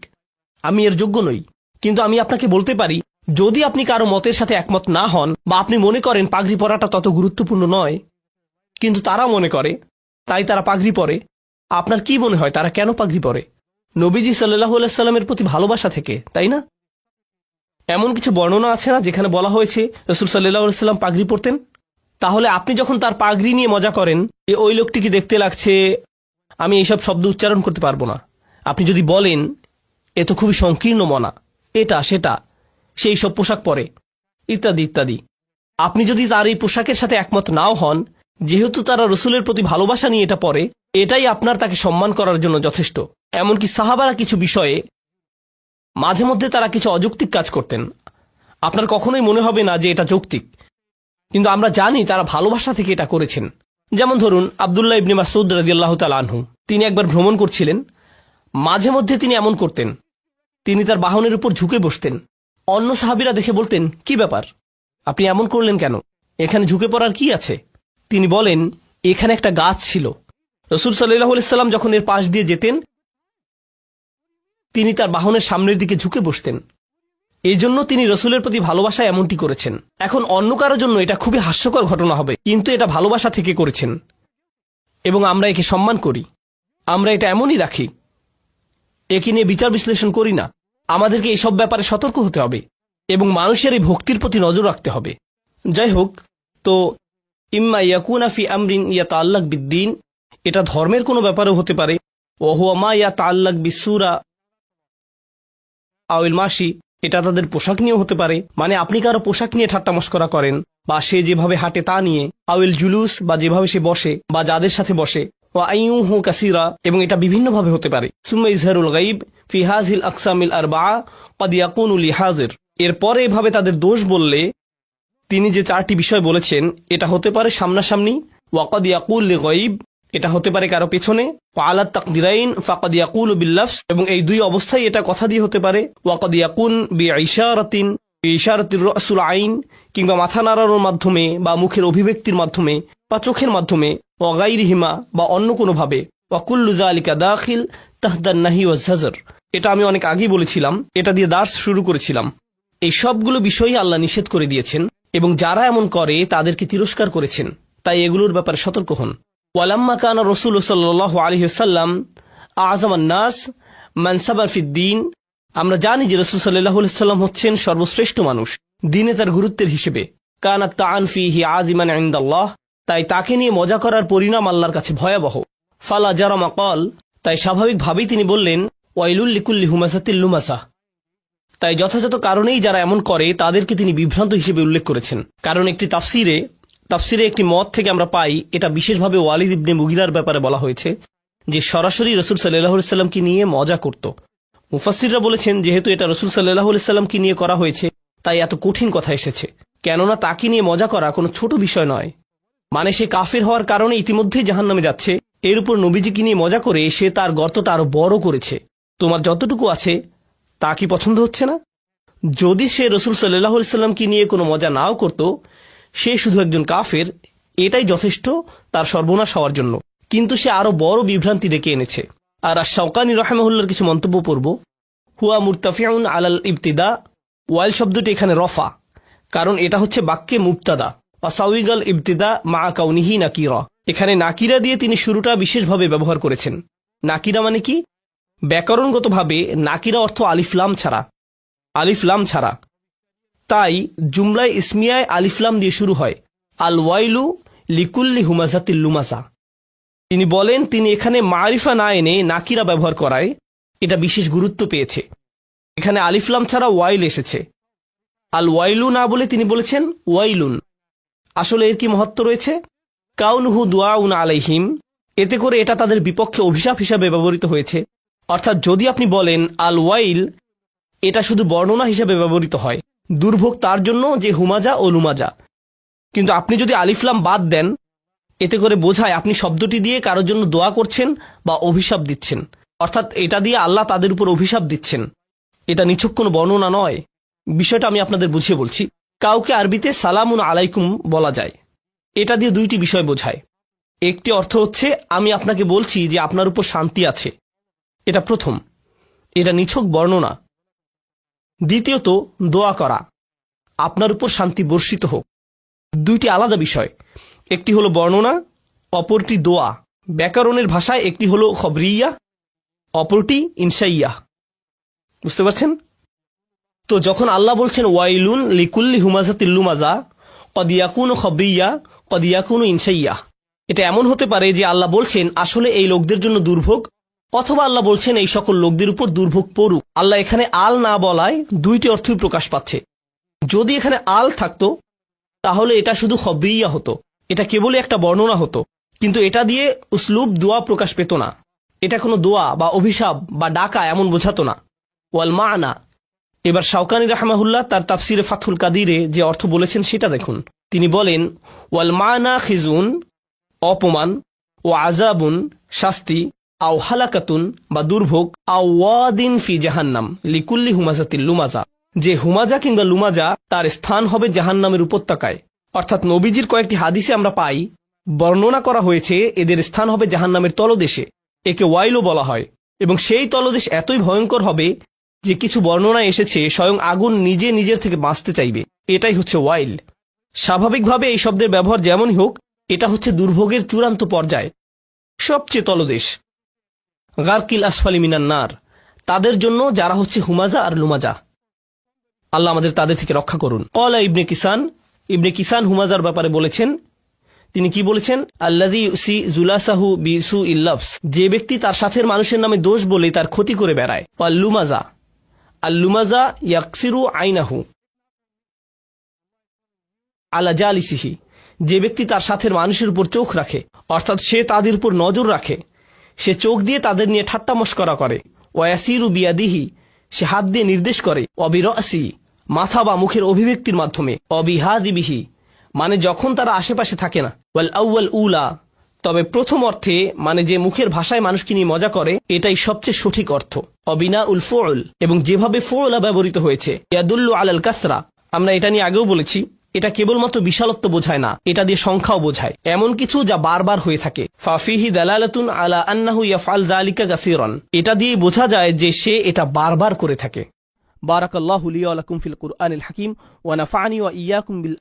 S2: আমি এর যোগ্য নই। কিন্তু আমি আপনাকে বলতে পারি, যদি আপনি কারো মতের সাথে একমত না হন, বা আপনি মনে করেন পাগড়ি পরাটা তত গুরুত্বপূর্ণ নয়, কিন্তু তারা মনে করে, তাই তারা পাগড়ি পরে, আপনার কি মনে হয় তারা কেন পাগড়ি পরে? নবীজি সাল্লাল্লাহু আলাইহি সাল্লামের প্রতি ভালোবাসা থেকে, তাই না? এমন কিছু বর্ণনা আছে না যেখানে বলা হয়েছে রাসূল সাল্লাল্লাহু আলাইহি সাল্লাম পাগড়ি পরতেন? তাহলে আপনি যখন তার পাগড়ি নিয়ে মজা করেন, ওই লোকটিকে দেখতে লাগছে, আমি এইসব শব্দ উচ্চারণ করতে পারবো না, আপনি যদি বলেন এ তো খুবই সংকীর্ণ মনা, এটা সেটা, সেই সব পোশাক পরে ইত্যাদি ইত্যাদি, আপনি যদি তার এই পোশাকের সাথে একমত নাও হন, যেহেতু তারা রসুলের প্রতি ভালোবাসা নিয়ে এটা পরে, এটাই আপনার তাকে সম্মান করার জন্য যথেষ্ট। এমনকি সাহাবারা কিছু বিষয়ে মাঝে মধ্যে তারা কিছু অযৌক্তিক কাজ করতেন, আপনার কখনোই মনে হবে না যে এটা যৌক্তিক, কিন্তু আমরা জানি তারা ভালোবাসা থেকে এটা করেছেন। যেমন ধরুন আব্দুল্লাহ ইবনে মাসউদ রাদিয়াল্লাহু তাআলা আনহু, তিনি একবার ভ্রমণ করছিলেন, মাঝে মধ্যে তিনি এমন করতেন, তিনি তার বাহনের উপর ঝুঁকে বসতেন। অন্য সাহাবীরা দেখে বলতেন, কি ব্যাপার, আপনি এমন করলেন কেন, এখানে ঝুঁকে পড়ার কি আছে? তিনি বলেন, এখানে একটা গাছ ছিল, রাসূল সাল্লাল্লাহু আলাইহি সাল্লাম যখন এর পাশ দিয়ে যেতেন, তিনি তার বাহনের সামনের দিকে ঝুঁকে বসতেন। এই জন্য তিনি রসুলের প্রতি ভালোবাসা এমনটি করেছেন। এখন অন্য কারোর জন্য এটা খুবই হাস্যকর ঘটনা হবে, কিন্তু এটা ভালোবাসা থেকে করেছেন, এবং আমরা একে সম্মান করি। আমরা এটা এমনই রাখি, একে নিয়ে বিচার বিশ্লেষণ করি না। আমাদেরকে এইসব ব্যাপারে সতর্ক হতে হবে এবং মানুষের এই ভক্তির প্রতি নজর রাখতে হবে। যাই হোক, তো ইম্মা ইয়াকুনা ফি আমরিন ইয়াতাআল্লাক বিদ্দীন, এটা ধর্মের কোনো ব্যাপারেও হতে পারে। ওহুয়া মা ইয়াতাআল্লাক বিসসুরা আউল মাশি, এটা তাদের পোশাক নিয়েও হতে পারে, মানে আপনি কারো পোশাক নিয়ে ঠাট্টা মশকরা করেন, বা সে যেভাবে হাঁটে তা নিয়ে, আউল জুলুস, বা যেভাবে সে বসে বা যাদের সাথে বসে, ওয়া আইয়ুহু কাসীরা, এবং এটা বিভিন্নভাবে হতে পারে। সুম্মা ইজহারুল গায়ব ফি হাযিল আকসামিল আরবাআ ক্বাদ ইয়াকুনু লিহাজির, এরপরে এভাবে তাদের দোষ বললে তিনি যে 4টি বিষয় বলেছেন এটা হতে পারে সামনাসামনি, ওয়া ক্বাদ ইয়াকুল লিগায়ব, এটা হতে পারে কারো পেছনে, ওয়া আলা তাকদিরাইন ফাকাদ ইয়াকুলু বিল লাফজ, এবং এই দুই অবস্থায় এটা কথা দিয়ে হতে পারে, ওয়া ক্বাদ ইয়াকুন বিইশারাতিন ইশারাতির রাসুল আইন, কিংবা মাথা নাড়ানোর মাধ্যমে বা মুখের অভিব্যক্তির মাধ্যমে বা চোখের মাধ্যমে, ওয়া গায়রিহিমা, বা অন্য কোনোভাবে, ওয়া কুল্লু যালিকা দাখিল তাহদান নাহি ওয়াজ জাজর, এটা আমি অনেক আগেই বলেছিলাম, এটা দিয়ে দার্স শুরু করেছিলাম। এই সবগুলো বিষয়ই আল্লাহ নিষেধ করে দিয়েছেন এবং যারা এমন করে তাদেরকে তিরস্কার করেছেন, তাই এগুলোর ব্যাপারে সতর্ক হন। ওয়ালাম্মা কানা রাসূল সাল্লাল্লাহু আলাইহি ওয়াসাল্লাম আযমান নাস মানসাবান ফিদ্দীন, আমরা জানি যে রাসূল সাল্লাল্লাহু আলাইহি ওয়াসাল্লাম হচ্ছেন সর্বশ্রেষ্ঠ মানুষ দিনে তার গুরুত্বের হিসেবে। কানাত তাআন ফিহি আযিমান ইনদাল্লাহ, তাই তাকে নিয়ে মজা করার পরিণাম আল্লাহর কাছে ভয়াবহ। ফালা জারামা ক্বাল, তাই স্বাভাবিকভাবেই তিনি বললেন ওয়াইলুল লিকুল্লি হুমাযাতিল লুমাযা, তাই যথাযথ কারণেই যারা এমন করে তাদেরকে তিনি বিভ্রান্ত হিসেবে উল্লেখ করেছেন। কারণ একটি তাফসিরে একটি মত থেকে আমরা পাই, এটা বিশেষভাবে ওয়ালিদ ইবনে মুগিরার ব্যাপারে বলা হয়েছে যে সরাসরি রাসূল সাল্লাল্লাহু আলাইহি ওয়াসাল্লামকে নিয়ে মজা করত। মুফাসসিররা বলেছেন যেহেতু এটা রাসূল সাল্লাল্লাহু আলাইহি ওয়াসাল্লামকে নিয়ে করা হয়েছে তাই এত কঠিন কথা এসেছে, কেননা তাকে নিয়ে মজা করা কোনো ছোট বিষয় নয়। মানে সে কাফির হওয়ার কারণে ইতিমধ্যেই জাহান্নামে যাচ্ছে, এর উপর নবীজিকে নিয়ে মজা করে সে তার গর্তটা আরো বড় করেছে। তোমার যতটুকু আছে তা কি পছন্দ হচ্ছে না? যদি সে রাসূল সাল্লাল্লাহু আলাইহি ওয়াসাল্লামকে নিয়ে কোনো মজা নাও করত, সে শুধু একজন কাফের, এটাই যথেষ্ট তার সর্বনাশ হওয়ার জন্য, কিন্তু সে আরো বড় বিভ্রান্তি ডেকে এনেছে। আর আশ-শাওকানী রাহিমাহুল্লাহর কিছু মন্তব্য পড়ব। হুয়া মুরতাফিউন আলাল ইবতিদা, ওয়াইল শব্দটি এখানে রফা, কারণ এটা হচ্ছে বাক্যে মুবতাদা। ওয়াসাউইগাল ইবতিদা মা কাউনিহি নাকিরা, এখানে নাকিরা দিয়ে তিনি শুরুটা বিশেষভাবে ব্যবহার করেছেন। নাকিরা মানে কি? ব্যাকরণগতভাবে নাকিরা অর্থ আলিফলাম ছাড়া, তাই জুমলায় ইসমিয়ায় আলিফলাম দিয়ে শুরু হয়। আল ওয়াইলু লিকুল্লি হুমাযাতিল লুমাযা, তিনি বলেন তিনি এখানে মারিফা না এনে নাকিরা ব্যবহার করায় এটা বিশেষ গুরুত্ব পেয়েছে। এখানে আলিফলাম ছাড়া ওয়াইল এসেছে, আল ওয়াইলু না বলে তিনি বলেছেন ওয়াইলুন। আসলে এর কি মহত্ব রয়েছে? কাউনুহু দুআউন আলাইহিম, এতে করে এটা তাদের বিপক্ষে অভিশাপ হিসাবে ব্যবহৃত হয়েছে। অর্থাৎ যদি আপনি বলেন আল ওয়াইল, এটা শুধু বর্ণনা হিসাবে ব্যবহৃত হয়, দুর্ভোগ তার জন্য যে হুমাজা ও লুমাজা, কিন্তু আপনি যদি আলিফলাম বাদ দেন এতে করে বোঝায় আপনি শব্দটি দিয়ে কারোর জন্য দোয়া করছেন বা অভিশাপ দিচ্ছেন, অর্থাৎ এটা দিয়ে আল্লাহ তাদের উপর অভিশাপ দিচ্ছেন। এটা নিছক কোনো বর্ণনা নয়। বিষয়টা আমি আপনাদের বুঝিয়ে বলছি। কাউকে আরবিতে সালামুন আলাইকুম বলা যায়, এটা দিয়ে দুইটি বিষয় বোঝায়। একটি অর্থ হচ্ছে আমি আপনাকে বলছি যে আপনার উপর শান্তি আছে, এটা প্রথম, এটা নিছক বর্ণনা। দ্বিতীয়ত দোয়া করা, আপনার উপর শান্তি বর্ষিত হোক। দুইটি আলাদা বিষয়, একটি হলো বর্ণনা, অপরটি দোয়া। ব্যাকরণের ভাষায় একটি হলো খবরিয়া, অপরটি ইনশাইয়া। বুঝতে পারছেন তো? যখন আল্লাহ বলছেন ওয়াইলুন লিকুল্লি হুমাযাতিল লুমাযা, ক্বাদ ইয়াকুনু খবরিয়া ক্বাদ ইয়াকুনু ইনশাইয়া, এটা এমন হতে পারে যে আল্লাহ বলছেন আসলে এই লোকদের জন্য দুর্ভোগ, অথবা আল্লাহ বলছেন এই সকল লোকদের উপর দুর্ভোগ পড়ুক। আল্লাহ এখানে আল না বলায় দুইটি অর্থই প্রকাশ পাচ্ছে। যদি এখানে আল থাকতো তাহলে এটা শুধু খবরিয়া হতো, এটা কেবলই একটা বর্ণনা হতো, কিন্তু এটা দিয়ে উসলুব দোয়া প্রকাশ পেত না। এটা কোনো দোয়া বা অভিশাপ বা ডাকা এমন বোঝাতো না। ওয়াল মানা, এবার শাওকানী রাহমাহুল্লাহ তার তাফসিরে ফাথুল কাদিরে যে অর্থ বলেছেন সেটা দেখুন। তিনি বলেন ওয়াল মানা খিজুন, অপমান, ও আযাবুন, শাস্তি, আও হালাকাতুন, বা দুর্ভোগ, আও ওয়াদিন ফি জাহান্নাম লিকুল্লি হুমাযাতিল লুমাযা, যে হুমাজা কিংবা লুমাজা তার স্থান হবে জাহান্নামের উপত্যকায়। অর্থাৎ নবীজির কয়েকটি হাদিসে আমরা পাই বর্ণনা করা হয়েছে এদের স্থান হবে জাহান্নামের তলদেশে, একে ওয়াইলও বলা হয়, এবং সেই তলদেশ এতই ভয়ঙ্কর হবে যে কিছু বর্ণনা এসেছে স্বয়ং আগুন নিজে নিজের থেকে বাঁচতে চাইবে। এটাই হচ্ছে ওয়াইল। স্বাভাবিকভাবে এই শব্দের ব্যবহার যেমনই হোক, এটা হচ্ছে দুর্ভোগের চূড়ান্ত পর্যায়, সবচেয়ে তলদেশ। গারকিল আসফালি মিনান নার, তাদের জন্য যারা হচ্ছে হুমাজা আর লুমাজা। আল্লাহ আমাদের তাদের থেকে রক্ষা করুন। ক্বালা ইবনে কিসান হুমাজার ব্যাপারে বলেছেন তিনি কি বলেছেন? আল্লাযী ইউসি জুলাসাহু বিসুইল লাফস, যে ব্যক্তি তার সাথের মানুষের নামে দোষ বলে তার ক্ষতি করে বেড়ায়। ওয়াল্লুমাজা, আল্লুমাজা ইয়াকসিরু আইনাহু আলা জালিসিহি, যে ব্যক্তি তার সাথের মানুষের উপর চোখ রাখে, অর্থাৎ সে তাদের উপর নজর রাখে, সে চোখ দিয়ে তাদের নিয়ে ঠাট্টা মশকরা করে। ওয়াসিরু বিয়াদিহি, সে হাত দিয়ে নির্দেশ করে। অবিরসি, মাথা বা মুখের অভিব্যক্তির মাধ্যমে। অবিহাদিবিহি, মানে যখন তারা আশেপাশে থাকে না। ওয়াল আউয়াল উলা, তবে প্রথম অর্থে মানে যে মুখের ভাষায় মানুষকে নিয়ে মজা করে, এটাই সবচেয়ে সঠিক অর্থ। অবিনা উল ফুল, এবং যেভাবে ফুলা ব্যবহৃত হয়েছে। ইয়াদুল্লু আলাল কাসরা, আমরা এটা নিয়ে আগেও বলেছি, এটা কেবলমাত্র বিশালত্ব বোঝায় না, এটা দিয়ে সংখ্যাও বোঝায়, এমন কিছু যা বারবার হয়ে থাকে। ফাফিহি দালালাতুন আলা আন্নাহু ইয়াফআল যালিকা কাসীরান, এটা দিয়ে বোঝা যায় যে সে এটা বারবার করে থাকে। বারাকাল্লাহু লি ওয়া লাকুম ফিল কুরআনিল হাকিম ওয়া নাফা'নি ওয়া ইয়্যাকুম বিল